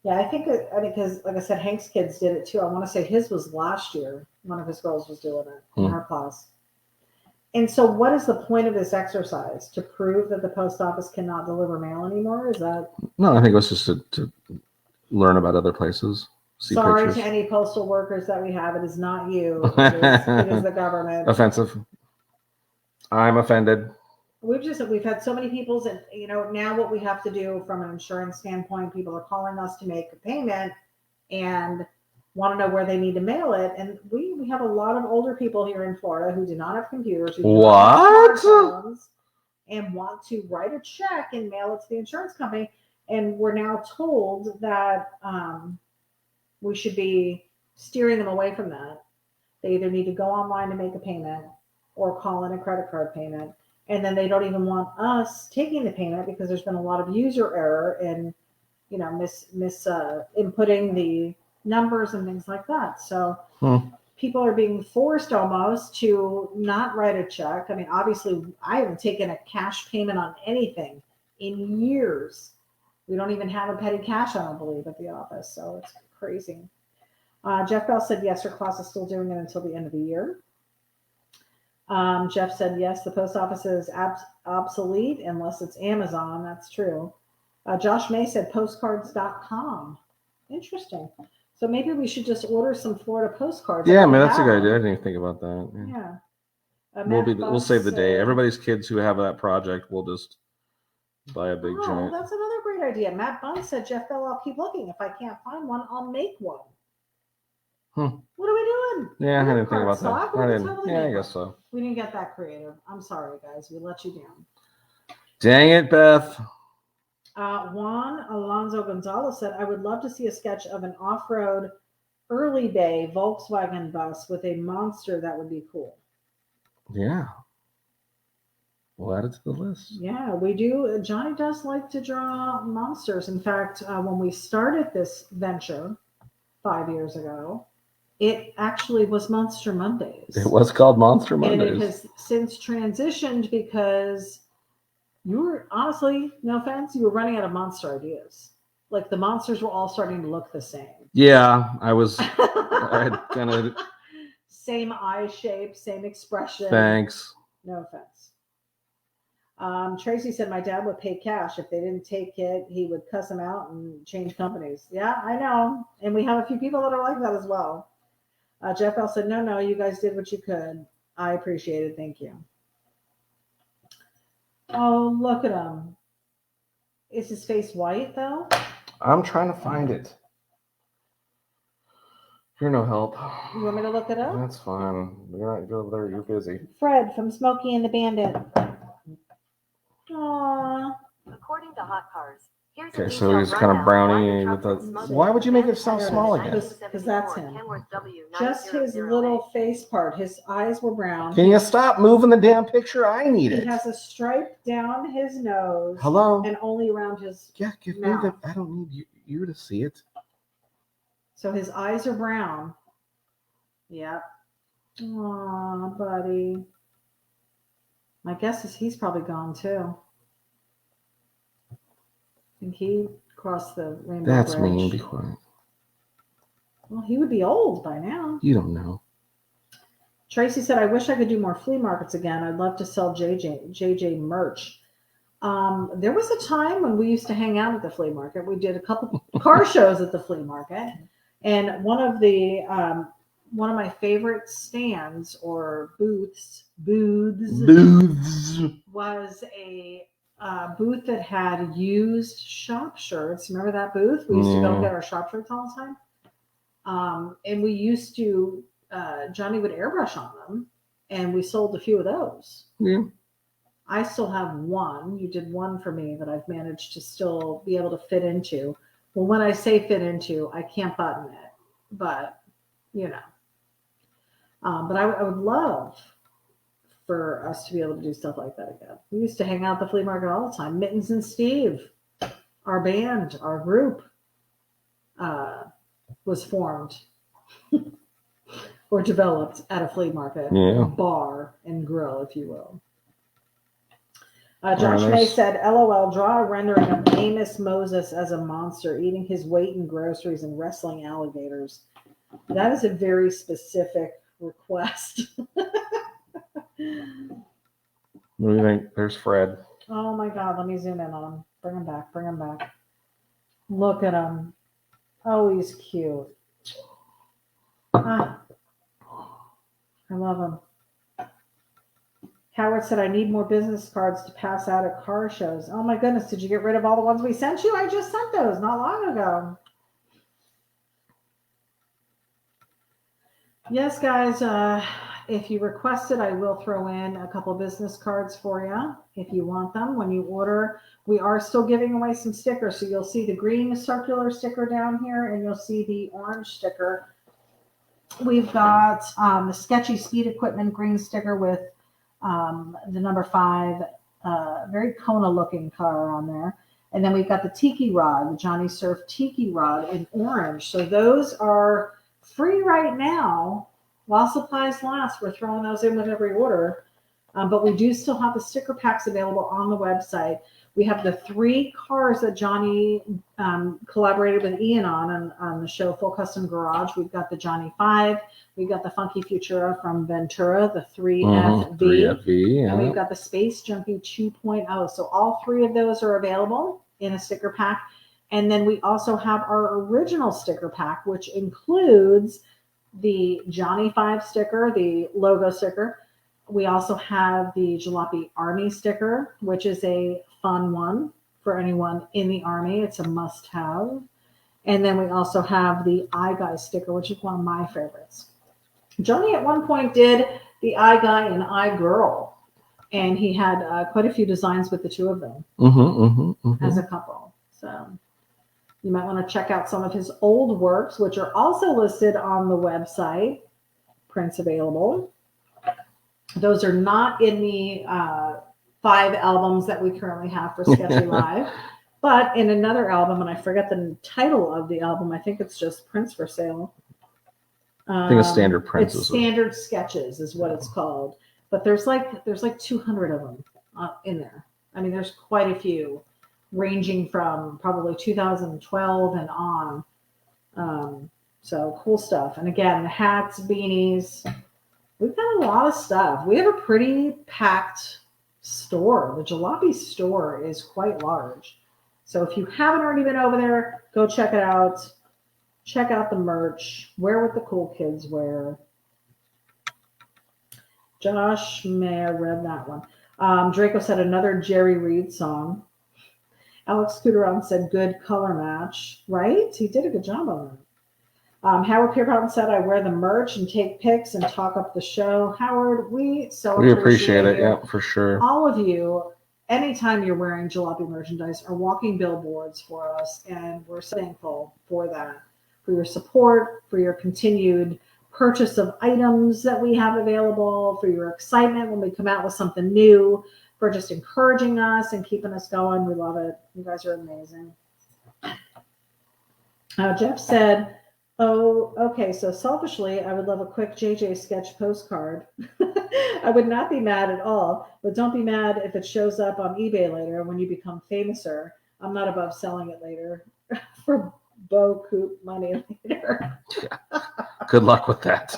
S2: Yeah, I think because like I said, Hank's kids did it too. I want to say his was last year. One of his girls was doing it in her class. And so what is the point of this exercise? To prove that the post office cannot deliver mail anymore? Is that?
S1: No, I think it was just to learn about other places.
S2: Sorry pictures. To any postal workers that we have. It is not you. It is the government.
S1: Offensive. I'm offended.
S2: We've had so many people that, now what we have to do from an insurance standpoint, people are calling us to make a payment and want to know where they need to mail it. And we have a lot of older people here in Florida who do not have computers, who do not have smartphones, and want to write a check and mail it to the insurance company. And we're now told that we should be steering them away from that. They either need to go online to make a payment or call in a credit card payment. And then they don't even want us taking the payment because there's been a lot of user error in, inputting the numbers and things like that. So people are being forced almost to not write a check. I mean, obviously, I haven't taken a cash payment on anything in years. We don't even have a petty cash, I don't believe, at the office. So it's crazy. Jeff Bell said yes, her class is still doing it until the end of the year. Jeff said yes, the post office is obsolete unless it's Amazon. That's true. Josh May said postcards.com. Interesting. So maybe we should just order some Florida postcards.
S1: Yeah, man, that's a good idea. I didn't even think about that.
S2: Yeah.
S1: We'll save the day. Everybody's kids who have that project will just buy a big giant.
S2: That's another great idea. Matt Bunn said, Jeff Bell, I'll keep looking. If I can't find one, I'll make one. What are we doing?
S1: Yeah, I didn't think about that. I guess so.
S2: We didn't get that creative. I'm sorry, guys. We let you down.
S1: Dang it, Beth.
S2: Juan Alonso Gonzalez said, I would love to see a sketch of an off-road early day Volkswagen bus with a monster. That would be cool.
S1: Yeah. We'll add it to the list.
S2: Yeah, we do. Johnny does like to draw monsters. In fact, when we started this venture 5 years ago, it actually was Monster Mondays.
S1: It was called Monster Mondays.
S2: And it has since transitioned because you were, honestly, no offense, you were running out of monster ideas. Like the monsters were all starting to look the same.
S1: Yeah, I had kind of
S2: same eye shape, same expression.
S1: Thanks.
S2: No offense. Tracy said my dad would pay cash. If they didn't take it, he would cuss them out and change companies. Yeah, I know. And we have a few people that are like that as well. Jeff L said, no, you guys did what you could. I appreciate it. Thank you. Oh, look at him. Is his face white, though?
S1: I'm trying to find it. You're no help.
S2: You want me to look it up?
S1: That's fine. You're not over there. You're busy.
S2: Fred from Smokey and the Bandit. Aww.
S3: According to hotrods.
S1: Okay, so he's kind of brownie with the. Why would you make it so small again?
S2: Because that's him. Just his little face part. His eyes were brown.
S1: Can you stop moving the damn picture? I need it.
S2: He has a stripe down his nose.
S1: Hello.
S2: And only around his.
S1: Yeah, give me the. I don't need you to see it.
S2: So his eyes are brown. Yep. Aw, buddy. My guess is he's probably gone too. I think he crossed the rainbow
S1: That's
S2: bridge.
S1: mean. Be quiet.
S2: Well, he would be old by now.
S1: You don't know.
S2: Tracy said, I wish I could do more flea markets again. I'd love to sell JJ merch. There was a time when we used to hang out at the flea market. We did a couple car shows at the flea market. And one of my favorite stands or booths was a booth that had used shop shirts. Remember that booth? We used to go get our shop shirts all the time. And we used to, Johnny would airbrush on them, and we sold a few of those.
S1: Yeah.
S2: I still have one. You did one for me that I've managed to still be able to fit into. Well, when I say fit into, I can't button it, but you know. But I would love for us to be able to do stuff like that again. We used to hang out at the flea market all the time. Mittens and Steve, our band, our group, was formed or developed at a flea market, bar and grill, if you will. Josh May said, LOL, draw a rendering of Amos Moses as a monster, eating his weight in groceries and wrestling alligators. That is a very specific request.
S1: What do you think? There's Fred.
S2: Oh my God, let me zoom in on him. Bring him back. Look at him. Oh, he's cute. I love him. Howard said, I need more business cards to pass out at car shows. Oh my goodness, did you get rid of all the ones we sent you? I just sent those not long ago. Yes, guys, if you request it, I will throw in a couple business cards for you if you want them when you order. We are still giving away some stickers. So you'll see the green circular sticker down here, and you'll see the orange sticker. We've got the Sketchy speed equipment green sticker with the number 5, very Kona looking car on there. And then we've got the Tiki Rod, the Johnny Surf Tiki Rod in orange. So those are free right now while supplies last. We're throwing those in with every order. But we do still have the sticker packs available on the website. We have the 3 cars that Johnny collaborated with Ian on the show Full Custom Garage. We've got the Johnny 5. We've got the Funky Futura from Ventura, the 3FV.
S1: 3FV, yeah.
S2: And we've got the Space Junkie 2.0. So all 3 of those are available in a sticker pack. And then we also have our original sticker pack, which includes the Johnny 5 sticker, the logo sticker. We also have the Jalopy Army sticker, which is a fun one for anyone in the Army. It's a must-have. And then we also have the Eye Guy sticker, which is one of my favorites. Johnny at one point did the Eye Guy and Eye Girl, and he had quite a few designs with the 2 of them as a couple. So you might want to check out some of his old works, which are also listed on the website. Prints available. Those are not in the 5 albums that we currently have for Sketchy Live, but in another album, and I forget the title of the album. I think it's just Prints for Sale.
S1: I think it's Standard Prints.
S2: It's Standard Sketches is what it's called. But there's like 200 of them in there. I mean, there's quite a few, ranging from probably 2012 and on. So cool stuff. And again, the hats, beanies. We've got a lot of stuff. We have a pretty packed store. The Jalopy store is quite large. So if you haven't already been over there, go check it out. Check out the merch. Wear what the cool kids wear. Josh may have read that one. Draco said another Jerry Reed song. Alex Cooteron said good color match. Right? He did a good job on that. Howard Pierpont said, I wear the merch and take pics and talk up the show. Howard, we
S1: appreciate it. Yeah, for sure.
S2: All of you, anytime you're wearing Jalopy merchandise, are walking billboards for us, and we're so thankful for that, for your support, for your continued purchase of items that we have available, for your excitement when we come out with something new, for just encouraging us and keeping us going. We love it. You guys are amazing. Jeff said, oh, okay. So selfishly, I would love a quick JJ sketch postcard. I would not be mad at all, but don't be mad if it shows up on eBay later when you become famouser. I'm not above selling it later for Bo Coop money later.
S1: Yeah. Good luck with that.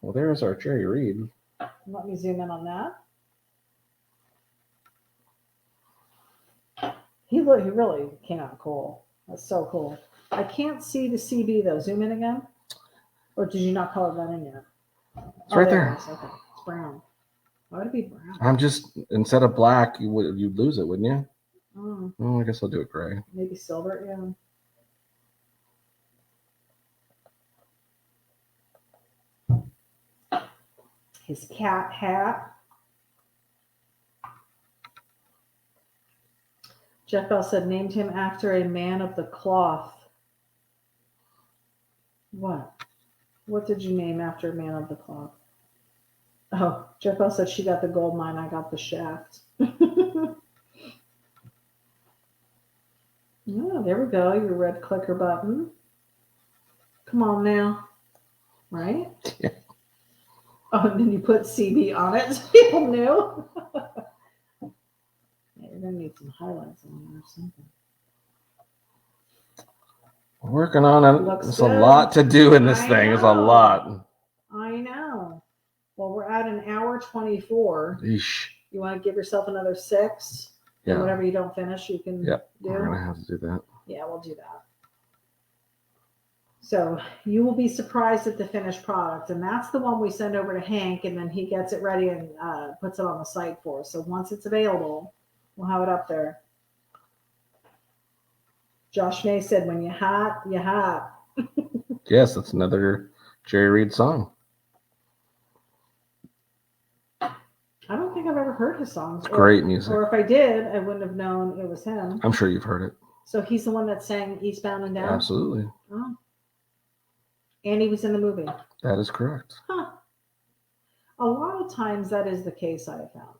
S1: Well, there's our Jerry Reed.
S2: Let me zoom in on that. He really came out cool. That's so cool. I can't see the CB though. Zoom in again. Or did you not color that in yet?
S1: It's right there.
S2: It is. Okay. It's brown. Why would it be brown?
S1: I'm just, instead of black, you'd lose it, wouldn't you?
S2: Oh,
S1: Oh, I guess I'll do it gray.
S2: maybe silver, yeah. His cat hat. Jeff Bell said, named him after a man of the cloth. What? What did you name after a man of the cloth? Oh, Jeff Bell said she got the gold mine, I got the shaft. Yeah, there we go. Your red clicker button. Come on now. Right?
S1: Yeah.
S2: Oh, and then you put CB on it so people knew. Yeah, you're going to need some highlights on there or something.
S1: We're working on it.
S2: Looks
S1: There's
S2: good.
S1: a lot to do in this
S2: I
S1: thing. There's a
S2: know.
S1: lot.
S2: I know. Well, we're at an hour 24.
S1: Eesh.
S2: You want to give yourself another 6?
S1: Yeah.
S2: And whatever you don't finish, you can
S1: Yep.
S2: do.
S1: We're going to have to do that.
S2: Yeah, we'll do that. So you will be surprised at the finished product. And that's the one we send over to Hank, and then he gets it ready and puts it on the site for us. So once it's available, we'll have it up there. Josh May said, when you hot, you hot.
S1: Yes, that's another Jerry Reed song.
S2: I don't think I've ever heard his songs.
S1: It's great music.
S2: Or if I did, I wouldn't have known it was him.
S1: I'm sure you've heard it.
S2: So he's the one that sang Eastbound and Down?
S1: Absolutely.
S2: Oh. And he was in the movie.
S1: That is correct.
S2: Huh. A lot of times that is the case, I have found.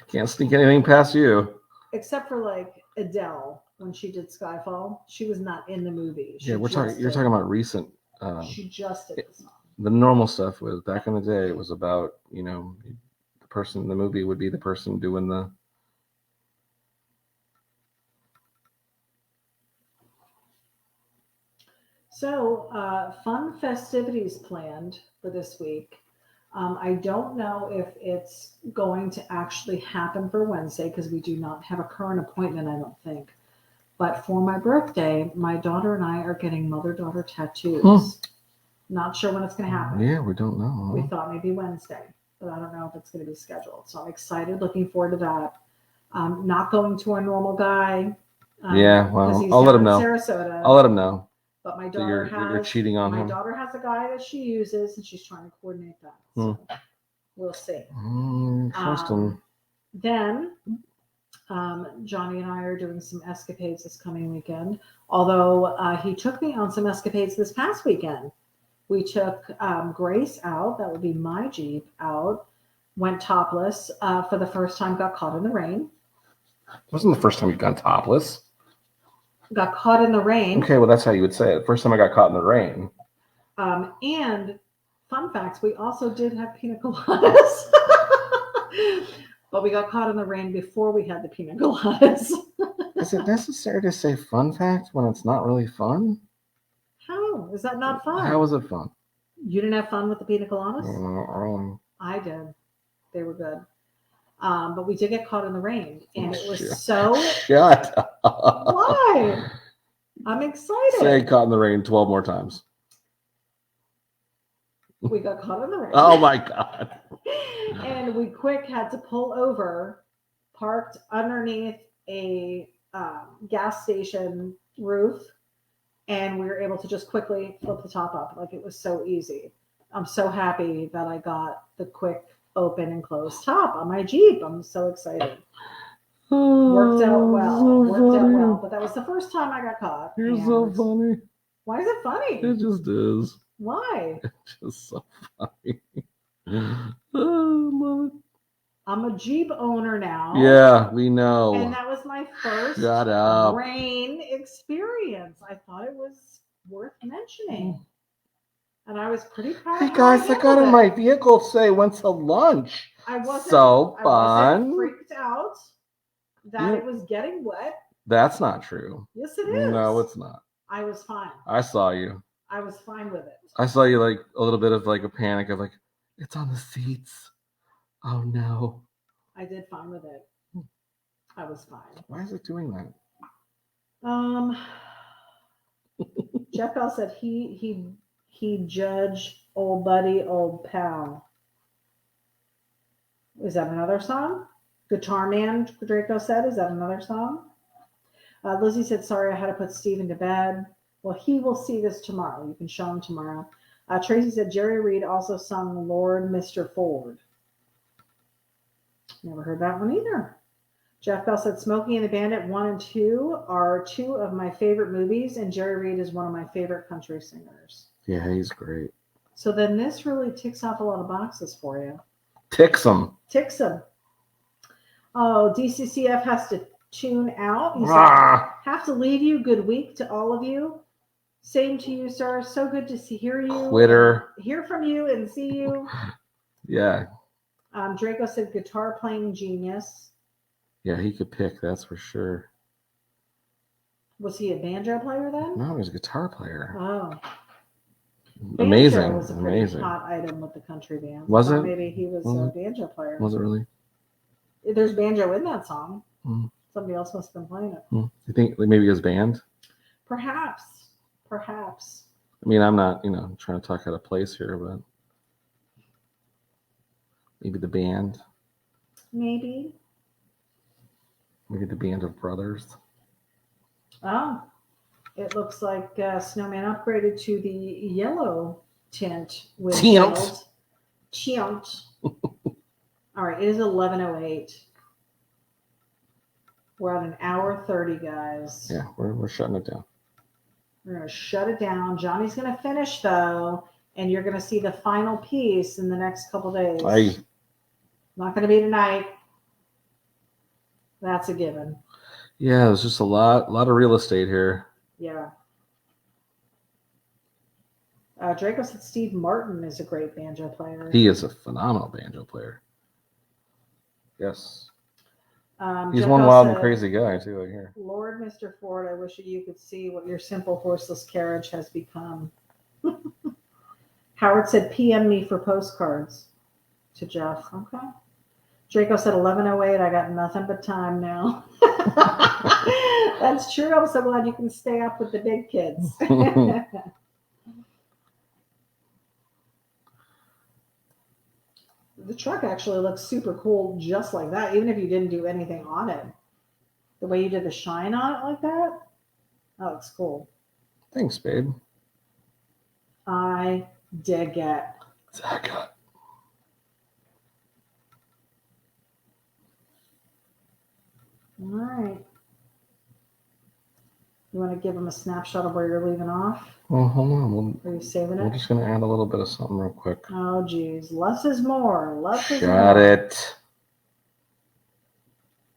S1: Can't sneak anything past you.
S2: Except for like Adele, when she did Skyfall. She was not in the movie.
S1: Yeah, you're talking about recent.
S2: She just did the song.
S1: The normal stuff was back in the day. It was about, the person in the movie would be the person doing the.
S2: So, fun festivities planned for this week. I don't know if it's going to actually happen for Wednesday because we do not have a current appointment, I don't think. But for my birthday, my daughter and I are getting mother-daughter tattoos. Not sure when it's going to happen.
S1: Yeah, we don't know.
S2: We thought maybe Wednesday, but I don't know if it's going to be scheduled. So I'm excited, looking forward to that. Not going to our normal guy.
S1: Yeah, well, I'll let him know.
S2: Sarasota.
S1: I'll let him know.
S2: But my daughter
S1: you're cheating on him.
S2: My daughter has a guy that she uses, and she's trying to coordinate that. So we'll see. Then Johnny and I are doing some escapades this coming weekend. Although he took me on some escapades this past weekend. We took Grace out. That would be my Jeep out. Went topless for the first time. Got caught in the rain.
S1: It wasn't the first time you'd gone topless.
S2: Got caught in the rain.
S1: Okay, well, that's how you would say it. First time I got caught in the rain.
S2: And fun facts, we also did have pina coladas. But we got caught in the rain before we had the pina coladas.
S1: Is it necessary to say fun fact when it's not really fun?
S2: How? Is that not fun?
S1: How was it fun?
S2: You didn't have fun with the pina coladas?
S1: No,
S2: I did. They were good. But we did get caught in the rain. And it was so...
S1: Shut up.
S2: Why? I'm excited.
S1: Say caught in the rain 12 more times.
S2: We got caught in the rain.
S1: Oh, my God.
S2: And we quick had to pull over, parked underneath a gas station roof, and we were able to just quickly flip the top up. Like, it was so easy. I'm so happy that I got the quick open and close top on my Jeep. I'm so excited. Worked out well. But that was the first time I got caught.
S1: You're so funny.
S2: Why is it funny?
S1: It just is.
S2: Why?
S1: It's just so funny. Oh, love it.
S2: I'm a Jeep owner now.
S1: Yeah, we know.
S2: And that was my first
S1: Shut up.
S2: rain experience. I thought it was worth mentioning. And I was pretty proud
S1: Hey
S2: of
S1: guys, I got in my vehicle today, went to lunch.
S2: I wasn't
S1: fun.
S2: freaked out that it was getting wet.
S1: That's not true.
S2: Yes, it is.
S1: No, it's not.
S2: I was fine.
S1: I saw you.
S2: I was fine with it.
S1: I saw you like a little bit of like a panic of like, it's on the seats. Oh no.
S2: I did fine with it. I was fine.
S1: Why is it doing that?
S2: Jeff Bell said he judged old buddy, old pal. Is that another song? Guitar Man, Draco said. Is that another song? Lizzie said, sorry, I had to put Steven to bed. Well, he will see this tomorrow. You can show him tomorrow. Tracy said, Jerry Reed also sung Lord Mr. Ford. Never heard that one either. Jeff Bell said, Smokey and the Bandit 1 and 2 are two of my favorite movies, and Jerry Reed is one of my favorite country singers.
S1: Yeah, he's great.
S2: So then this really ticks off a lot of boxes for you.
S1: Ticks him.
S2: Oh, DCCF has to tune out. He said, have to leave you. Good week to all of you. Same to you, sir. So good to hear you.
S1: Quitter.
S2: Hear from you and see you.
S1: Yeah.
S2: Draco said guitar playing genius.
S1: Yeah, he could pick, that's for sure.
S2: Was he a banjo player then?
S1: No, he was a guitar player.
S2: Oh.
S1: Amazing.
S2: Banjo was a pretty hot item with the country band.
S1: Was it?
S2: Maybe he was a banjo player.
S1: Was it really?
S2: There's banjo in that song.
S1: Mm.
S2: Somebody else must have been playing it.
S1: You think maybe his band?
S2: Perhaps.
S1: I mean, I'm not, trying to talk out of place here, but maybe the band.
S2: Maybe
S1: the band of brothers.
S2: Oh, it looks like Snowman upgraded to the yellow tint with tint. All right, it is 11:08. We're at an hour 30, guys.
S1: Yeah, we're shutting it down.
S2: We're going to shut it down. Johnny's going to finish, though, and you're going to see the final piece in the next couple days. Not going to be tonight. That's a given.
S1: Yeah, there's just a lot of real estate here.
S2: Yeah. Draco said Steve Martin is a great banjo player.
S1: He is a phenomenal banjo player. Yes. He's
S2: Jeff
S1: one
S2: L.
S1: wild and
S2: said,
S1: crazy guy, too, I hear.
S2: Lord, Mr. Ford, I wish you could see what your simple horseless carriage has become. Howard said, PM me for postcards to Jeff. Okay. Draco said, 11:08. I got nothing but time now. That's true. I'm so glad you can stay up with the big kids. The truck actually looks super cool just like that, even if you didn't do anything on it. The way you did the shine on it like that, that looks cool.
S1: Thanks, babe.
S2: I dig it.
S1: Zach.
S2: All right. You want to give them a snapshot of where you're leaving off?
S1: Well, hold on.
S2: Are you saving
S1: We're
S2: it?
S1: just going to add a little bit of something real quick.
S2: Oh, geez. Less is more. Less is more.
S1: Got it.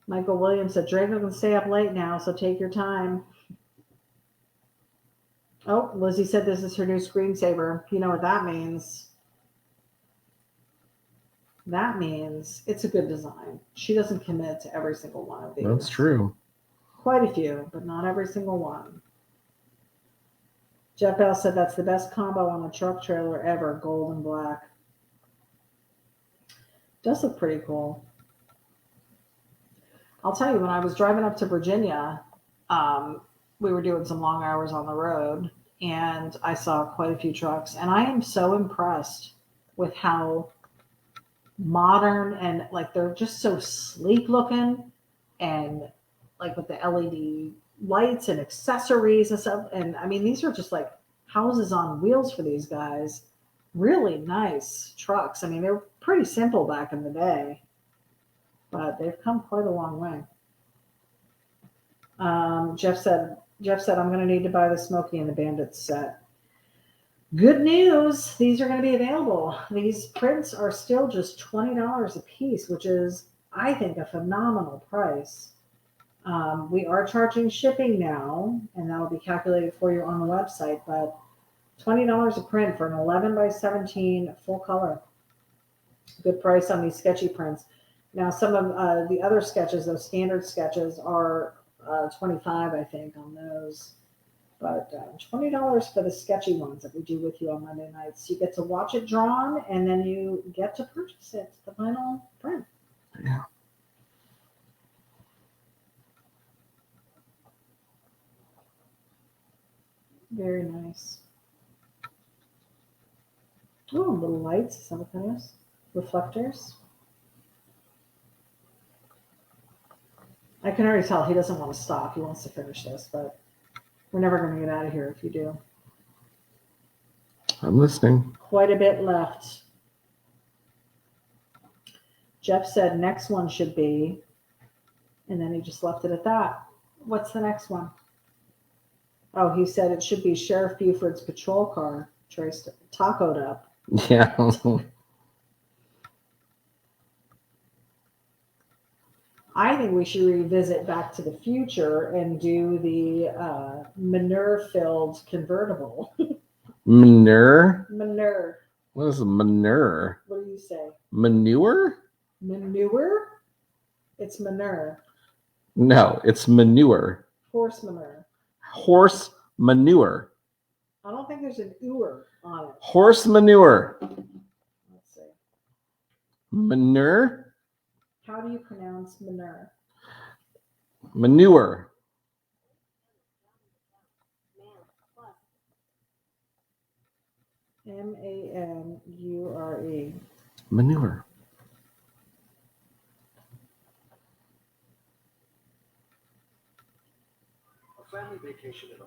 S2: Michael Williams said, Draco can stay up late now, so take your time. Oh, Lizzie said this is her new screensaver. You know what that means? That means it's a good design. She doesn't commit to every single one of these.
S1: That's true.
S2: Quite a few, but not every single one. Jeff L. said that's the best combo on a truck trailer ever, gold and black. Does look pretty cool. I'll tell you, when I was driving up to Virginia, we were doing some long hours on the road, and I saw quite a few trucks, and I am so impressed with how modern and like they're just so sleek looking, and like with the LED lights and accessories and stuff. And I mean, these are just like houses on wheels for these guys. Really nice trucks. I mean, they were pretty simple back in the day, but they've come quite a long way. Jeff said, I'm going to need to buy the Smokey and the Bandit set. Good news. These are going to be available. These prints are still just $20 a piece, which is, I think, a phenomenal price. We are charging shipping now, and that will be calculated for you on the website, but $20 a print for an 11 by 17 full color. Good price on these sketchy prints. Now, some of the other sketches, those standard sketches, are $25, I think, on those. But $20 for the sketchy ones that we do with you on Monday nights. You get to watch it drawn, and then you get to purchase it, the final print.
S1: Yeah.
S2: Very nice. Oh, little lights. Is that what that is? Reflectors. I can already tell he doesn't want to stop. He wants to finish this, but we're never going to get out of here if you do.
S1: I'm listening.
S2: Quite a bit left. Jeff said next one should be, and then he just left it at that. What's the next one? Oh, he said it should be Sheriff Buford's patrol car, traced tacoed up.
S1: Yeah.
S2: I think we should revisit Back to the Future and do the manure-filled convertible.
S1: Manure?
S2: Manure.
S1: What is manure?
S2: What do you say?
S1: Manure?
S2: Manure? It's manure.
S1: No, it's manure.
S2: Horse manure.
S1: Horse manure.
S2: I don't think there's an "ur" on it.
S1: Horse manure.
S2: Let's see.
S1: Manure?
S2: How do you pronounce manure?
S1: Manure.
S2: M-A-N-U-R-E.
S1: Manure.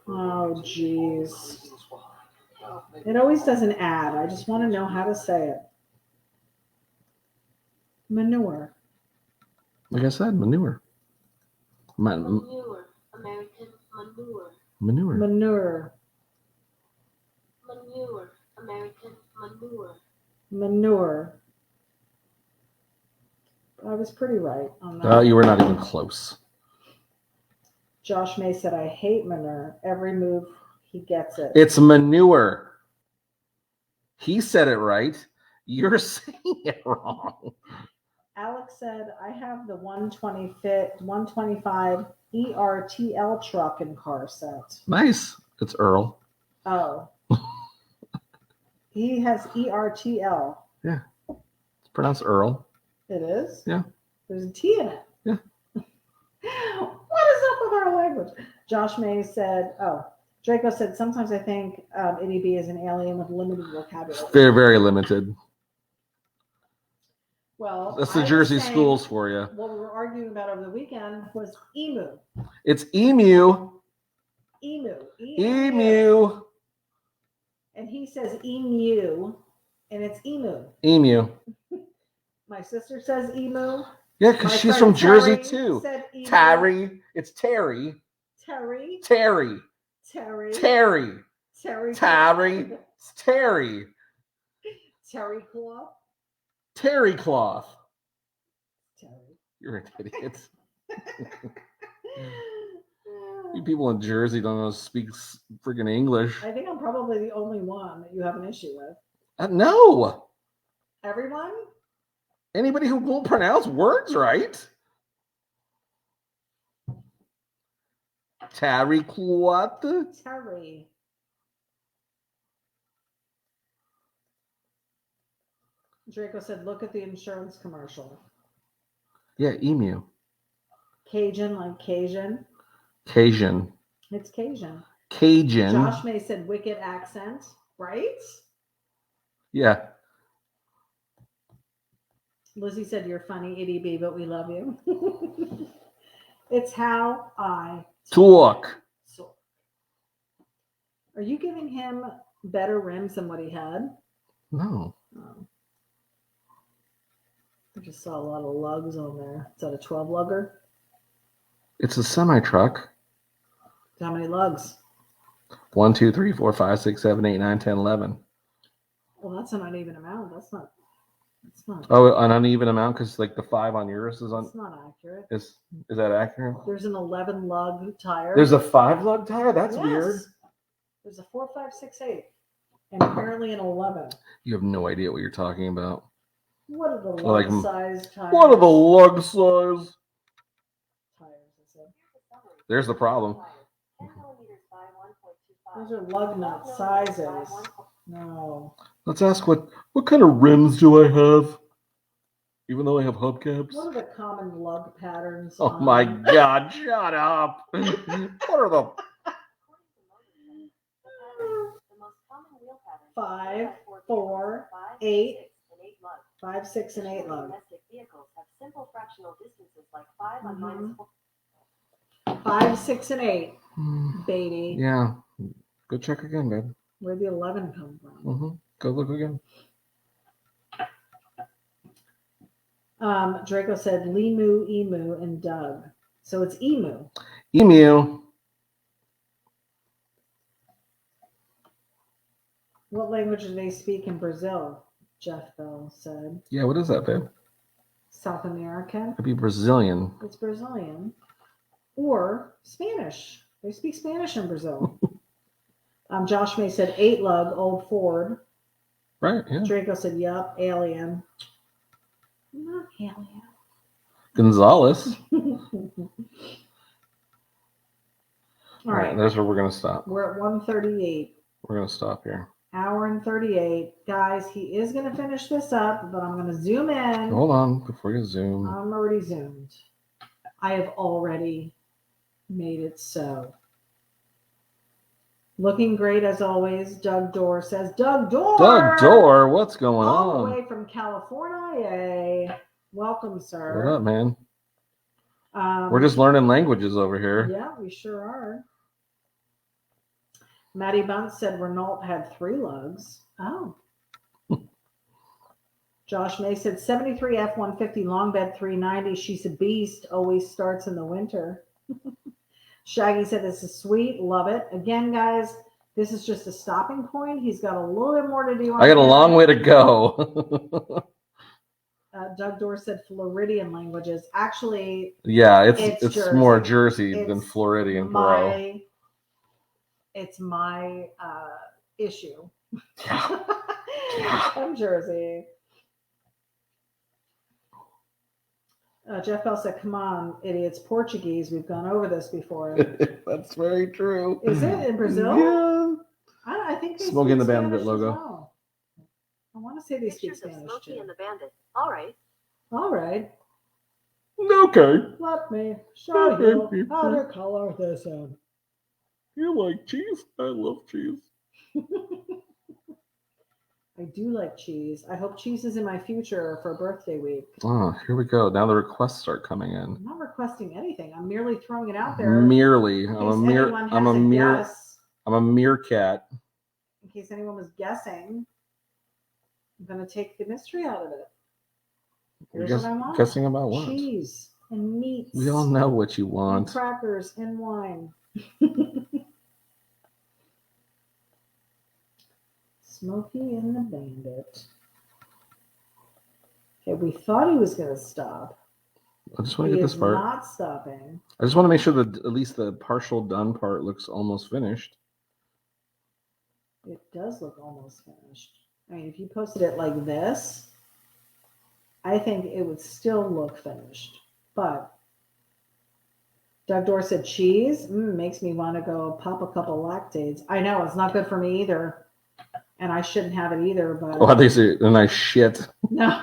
S2: Oh, jeez. It always does an ad. I just want to know how to say it. Manure.
S1: Like I said, manure.
S3: Manure. American manure.
S1: Manure.
S2: Manure.
S3: Manure. American manure.
S2: Manure. I was pretty right on that.
S1: You were not even close.
S2: Josh May said, I hate manure. Every move, he gets it.
S1: It's manure. He said it right. You're saying it wrong.
S2: Alex said, I have the 125 ERTL truck and car set.
S1: Nice. It's Earl.
S2: Oh. He has ERTL.
S1: Yeah. It's pronounced Earl.
S2: It is?
S1: Yeah.
S2: There's a T in it.
S1: Yeah.
S2: What is up with our language? Josh May said, Draco said, sometimes I think ity-B is an alien with limited vocabulary.
S1: Very, very limited.
S2: Well,
S1: That's the Jersey schools for you.
S2: What we were arguing about over the weekend was emu.
S1: It's emu.
S2: Emu.
S1: Emu.
S2: And he says emu, and it's emu.
S1: Emu.
S2: My sister says emu.
S1: Yeah, because she's from Jersey too. Terry. It's Terry.
S2: Terry.
S1: Terry.
S2: Terry.
S1: Terry.
S2: Terry.
S1: Terry. It's Terry.
S2: Terry cloth.
S1: Terry cloth.
S2: Terry.
S1: You're an idiot. You people in Jersey don't know how to speak freaking English.
S2: I think I'm probably the only one that you have an issue with.
S1: No.
S2: Everyone?
S1: Anybody who won't pronounce words right. Terry cloth.
S2: Terry. Draco said, look at the insurance commercial.
S1: Yeah, emu.
S2: Cajun, like Cajun.
S1: Cajun.
S2: It's Cajun.
S1: Cajun.
S2: Josh May said, wicked accent, right?
S1: Yeah.
S2: Lizzie said, you're funny, ity-B, but we love you. It's how I
S1: Talk.
S2: talk. Are you giving him better rims than what he had?
S1: No.
S2: Oh. I just saw a lot of lugs on there. Is that a 12 lugger?
S1: It's a semi-truck.
S2: How many lugs?
S1: 1, 2, 3, 4, 5, 6, 7, 8, 9, 10, 11.
S2: Well, that's an uneven amount. That's not.
S1: Oh, an uneven amount because like the 5 on yours is on.
S2: That's not accurate.
S1: Is that accurate?
S2: There's an 11 lug tire.
S1: There's a 5 lug tire. That's
S2: Yes.
S1: weird.
S2: There's a 4, 5, 6, 8, and apparently an 11.
S1: You have no idea what you're talking about.
S2: What are the lug
S1: Like,
S2: size tires?
S1: What are the lug size?
S2: Tires, I said.
S1: There's the problem.
S2: Those are lug nut sizes. No.
S1: Let's ask what kind of rims do I have? Even though I have hubcaps.
S2: What are the common lug patterns?
S1: Oh my God! Shut up. What are the
S2: 5, 4, 8, 5, 6, and 8 lug.
S4: Domestic vehicles have simple fractional distances like 5 on
S2: Mhm.
S4: -4.
S2: 5, 6, and 8, baby.
S1: Yeah. Go check again, babe.
S2: Where'd the 11 come from?
S1: Go look again.
S2: Draco said Limu, Emu, and Doug. So it's Emu.
S1: Emu.
S2: What language do they speak in Brazil? Jeff Bell said.
S1: Yeah, what is that, babe?
S2: South American.
S1: It'd be Brazilian.
S2: It's Brazilian. Or Spanish. They speak Spanish in Brazil. Josh May said 8 lug, old Ford.
S1: Right, yeah.
S2: Draco said, yup, alien. Not alien.
S1: Gonzalez.
S2: All right.
S1: There's where we're going to stop.
S2: We're at 1:38.
S1: We're going to stop here.
S2: Hour and 38. Guys, he is going to finish this up, but I'm going to zoom in.
S1: Hold on before you zoom.
S2: I'm already zoomed. I have already made it so. Looking great as always. Doug Dorr says, Doug Dorr!
S1: Doug Dorr, what's going
S2: all
S1: on?
S2: the way from California. Welcome, sir.
S1: What up, man? We're just learning languages over here.
S2: Yeah, we sure are. Maddie Bunce said Renault had 3 lugs. Oh. Josh May said 73 F-150 long bed 390. She's a beast. Always starts in the winter. Shaggy said this is sweet. Love it. Again, guys, this is just a stopping point. He's got a little bit more to do.
S1: I got a long way to go.
S2: Doug Dorr said Floridian languages. Actually,
S1: yeah, it's more Jersey
S2: It's
S1: than Floridian, bro.
S2: It's my issue.
S1: Yeah.
S2: From Jersey. Jeff Bell said, come on, idiots, Portuguese. We've gone over this before.
S1: That's very true.
S2: Is it in Brazil?
S1: Yeah.
S2: I think they
S1: Smoky and
S2: speak
S1: the Bandit
S2: Spanish
S1: logo.
S2: as well. I want to say they speak
S4: Pictures of
S2: Spanish
S4: Smokey
S2: too.
S4: and the Bandit. All right.
S2: All right.
S1: Okay.
S2: Let me show you how to color this in.
S1: You like cheese? I love cheese.
S2: I do like cheese. I hope cheese is in my future for birthday week.
S1: Oh, here we go. Now the requests start coming in.
S2: I'm not requesting anything. I'm merely throwing it out there.
S1: Merely.
S2: In
S1: I'm a
S2: case
S1: mere.
S2: anyone has
S1: I'm a
S2: a
S1: mere.
S2: guess.
S1: I'm a meerkat.
S2: In case anyone was guessing, I'm going to take the mystery out of it. Here's what I want.
S1: Guessing about what?
S2: Cheese and meats.
S1: We all know what you
S2: And
S1: want.
S2: crackers and wine. Smokey and the Bandit. Okay, we thought he was going to stop.
S1: I just want
S2: He
S1: to get
S2: is
S1: this part.
S2: not stopping.
S1: I just want to make sure that at least the partial done part looks almost finished.
S2: It does look almost finished. I mean, if you posted it like this, I think it would still look finished. But Doug Dorr said cheese makes me want to go pop a couple lactates. I know it's not good for me either, and I shouldn't have it either. But
S1: Oh, they say, and I shit.
S2: no,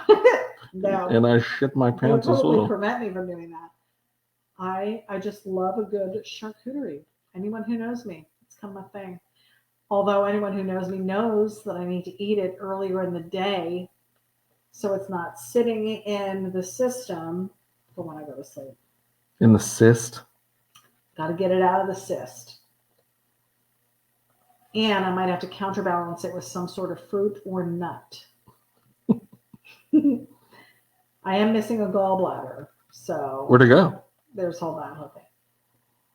S2: no,
S1: And I shit my
S2: it would
S1: pants as
S2: totally
S1: well.
S2: prevent me from doing that. I just love a good charcuterie. Anyone who knows me, it's kind of my thing. Although anyone who knows me knows that I need to eat it earlier in the day, so it's not sitting in the system for when I go to sleep.
S1: In the cyst.
S2: Got to get it out of the cyst. And I might have to counterbalance it with some sort of fruit or nut. I am missing a gallbladder, so
S1: Where'd it go?
S2: there's all that whole thing.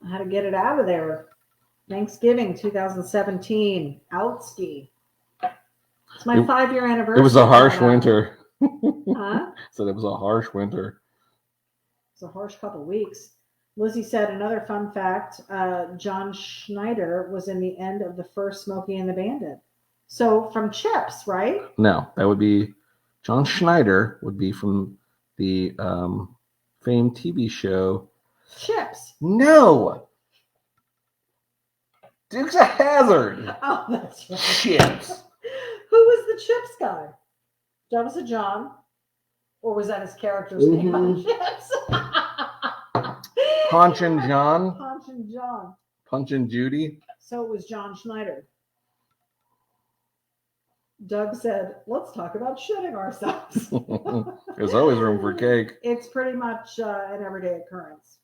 S2: I had to get it out of there. Thanksgiving 2017, outski. It's my 5-year anniversary.
S1: It was a harsh
S2: coming up.
S1: winter.
S2: Huh?
S1: Said it was a harsh winter.
S2: It's a harsh couple weeks. Lizzie said another fun fact, John Schneider was in the end of the first Smokey and the Bandit. So from Chips, right?
S1: No, that would be John Schneider would be from the famed TV show.
S2: Chips.
S1: No. Dukes of Hazzard.
S2: Oh, that's right.
S1: Chips.
S2: Who was the Chips guy? That was a John? Or was that his character's name on Chips?
S1: Punch and John.
S2: Punch and John.
S1: Punch and Judy.
S2: So it was John Schneider. Doug said, let's talk about shitting ourselves.
S1: There's always room for cake.
S2: It's pretty much an everyday occurrence.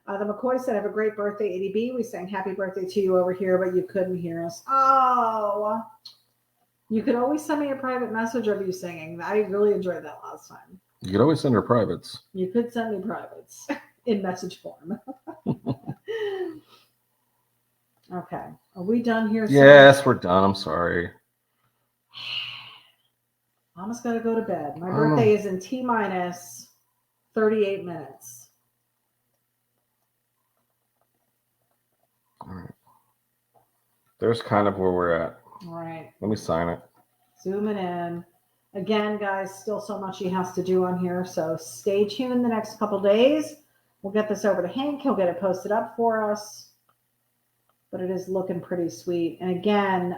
S2: The McCoy said, have a great birthday, ity-B. We sang happy birthday to you over here, but you couldn't hear us. Oh, you could always send me a private message of you singing. I really enjoyed that last time.
S1: You could always send her privates.
S2: You could send me privates in message form. Okay. Are we done here?
S1: Yes, we're done. I'm sorry.
S2: Mama's got to go to bed. My birthday is in T-minus 38 minutes.
S1: All right. There's kind of where we're at.
S2: All right.
S1: Let me sign it.
S2: Zooming in. Again, guys, still so much he has to do on here. So stay tuned the next couple days. We'll get this over to Hank. He'll get it posted up for us. But it is looking pretty sweet. And again,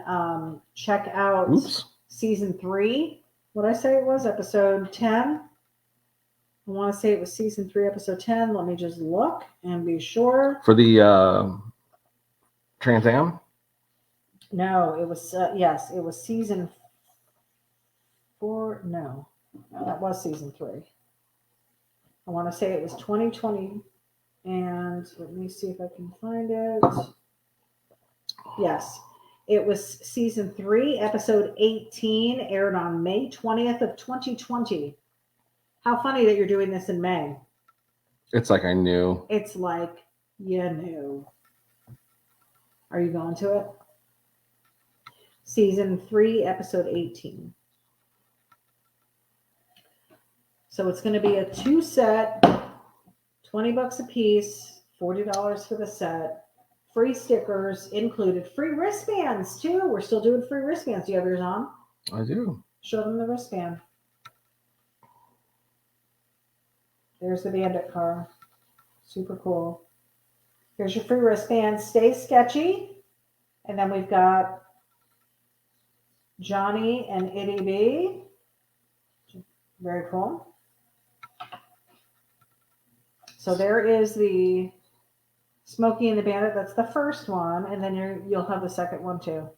S2: check out season 3. What did I say it was? Episode 10. I want to say it was season 3, episode 10. Let me just look and be sure.
S1: For the Trans Am?
S2: No, it was, yes, it was season 4. No, that was season 3. I want to say it was 2020. And let me see if I can find it. Yes, it was season 3, episode 18, aired on May 20th of 2020. How funny that you're doing this in May.
S1: It's like I knew.
S2: It's like you knew. Are you going to it? Season 3, episode 18. So it's going to be a 2-set, $20 a piece, $40 for the set. Free stickers included. Free wristbands, too. We're still doing free wristbands. Do you have yours on?
S1: I do.
S2: Show them the wristband. There's the bandit car. Super cool. Here's your free wristband. Stay sketchy. And then we've got Johnny and ity-B. Very cool. So there is the Smokey and the Bandit. That's the first one. And then you'll have the second one too.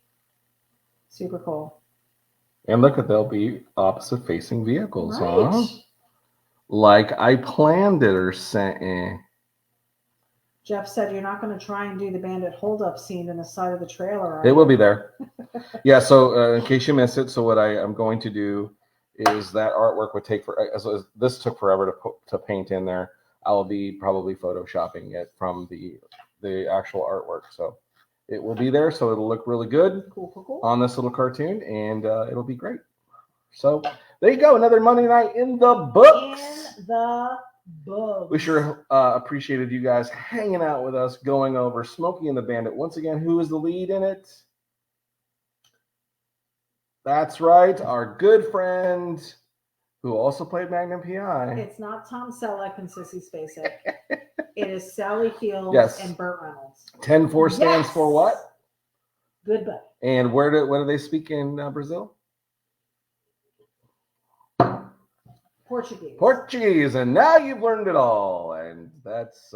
S2: Super cool.
S1: And look, they'll be opposite facing vehicles,
S2: Right.
S1: huh? Like I planned it or something.
S2: Jeff said you're not going to try and do the Bandit hold-up scene in the side of the trailer. Right?
S1: It will be there. Yeah, so in case you missed it, so what I am going to do is that artwork would take as this took forever to paint in there. I will be probably photoshopping it from the actual artwork. So it will be there, so it'll look really good
S2: Cool.
S1: on this little cartoon, and it'll be great. So there you go, another Monday night in the books.
S2: In the books.
S1: We sure appreciated you guys hanging out with us, going over Smokey and the Bandit. Once again, who is the lead in it? That's right, our good friend who also played Magnum PI.
S2: It's not Tom Selleck and Sissy Spacek. It is Sally Fields
S1: Yes.
S2: and Burt Reynolds.
S1: 10-4 stands
S2: Yes.
S1: for what?
S2: Good buddy.
S1: And where do they speak in Brazil?
S2: Portuguese.
S1: Portuguese, and now you've learned it all. And that's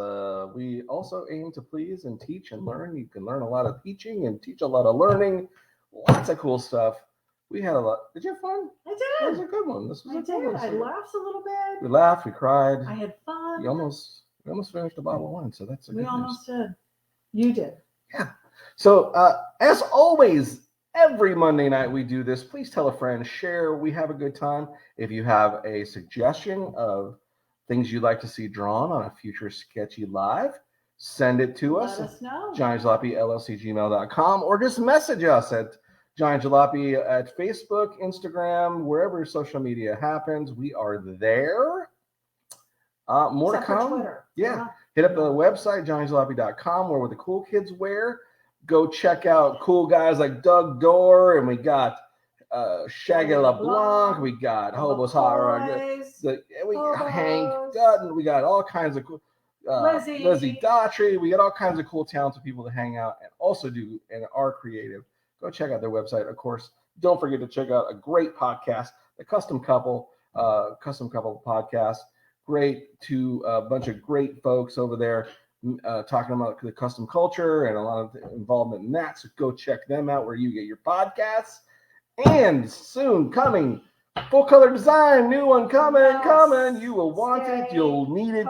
S1: we also aim to please and teach and learn. You can learn a lot of teaching and teach a lot of learning. Lots of cool stuff. We had a lot. Did you have fun?
S2: I
S1: That was
S2: did.
S1: a good one. This was
S2: I
S1: a good one.
S2: did. I laughed a little bit.
S1: We laughed. We cried.
S2: I had fun.
S1: We almost finished a bottle of wine. So that's a
S2: We
S1: good news.
S2: almost did. You did.
S1: So, as always, every Monday night we do this. Please tell a friend, share. We have a good time. If you have a suggestion of things you'd like to see drawn on a future Sketchy Live, send it to
S2: Let
S1: us.
S2: us know.
S1: johnnyjalopy@gmail.com, or just message us at Johnny Jalopy at Facebook, Instagram, wherever social media happens. We are there. More
S2: Except
S1: to
S2: for
S1: come.
S2: Twitter.
S1: Yeah. Hit up the website, johnnyjalopy.com, where the cool kids wear. Go check out cool guys like Doug Dorr, and we got Shaggy LeBlanc, we got Hobos Hot Rod, we got Hank Dutton, we got all kinds of cool Lizzie Daughtry. We got all kinds of cool talented people to hang out and also do and are creative. Go check out their website. Of course, don't forget to check out a great podcast, the Custom Couple podcast. Great to a bunch of great folks over there talking about the custom culture and a lot of involvement in that. So go check them out where you get your podcasts. And soon coming, full color design, new one coming. You will want it. You'll need it.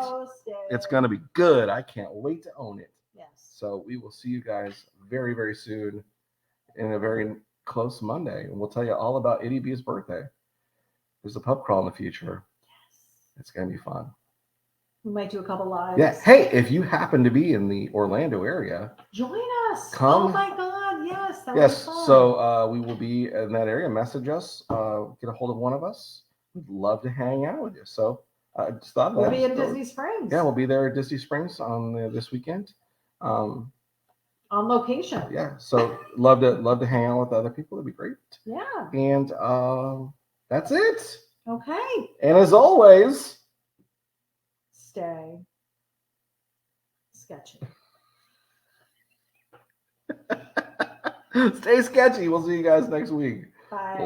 S1: It's going to be good. I can't wait to own it.
S2: Yes.
S1: So we will see you guys very, very soon in a very close Monday. And we'll tell you all about ity-B's birthday. There's a pub crawl in the future. It's going to be fun.
S2: We might do a couple lives.
S1: Yeah. Hey, if you happen to be in the Orlando area,
S2: join us.
S1: Come.
S2: Oh my God. Yes. That
S1: yes.
S2: was fun.
S1: So we will be in that area. Message us. Get a hold of one of us. We'd love to hang out with you. So I just thought
S2: we'll
S1: that.
S2: be in Disney Springs.
S1: Yeah, we'll be there at Disney Springs on this weekend.
S2: On location.
S1: Yeah. So love to hang out with other people. It'd be great.
S2: Yeah.
S1: And that's it.
S2: Okay.
S1: And as always,
S2: stay sketchy.
S1: Stay sketchy. We'll see you guys next week.
S2: Bye.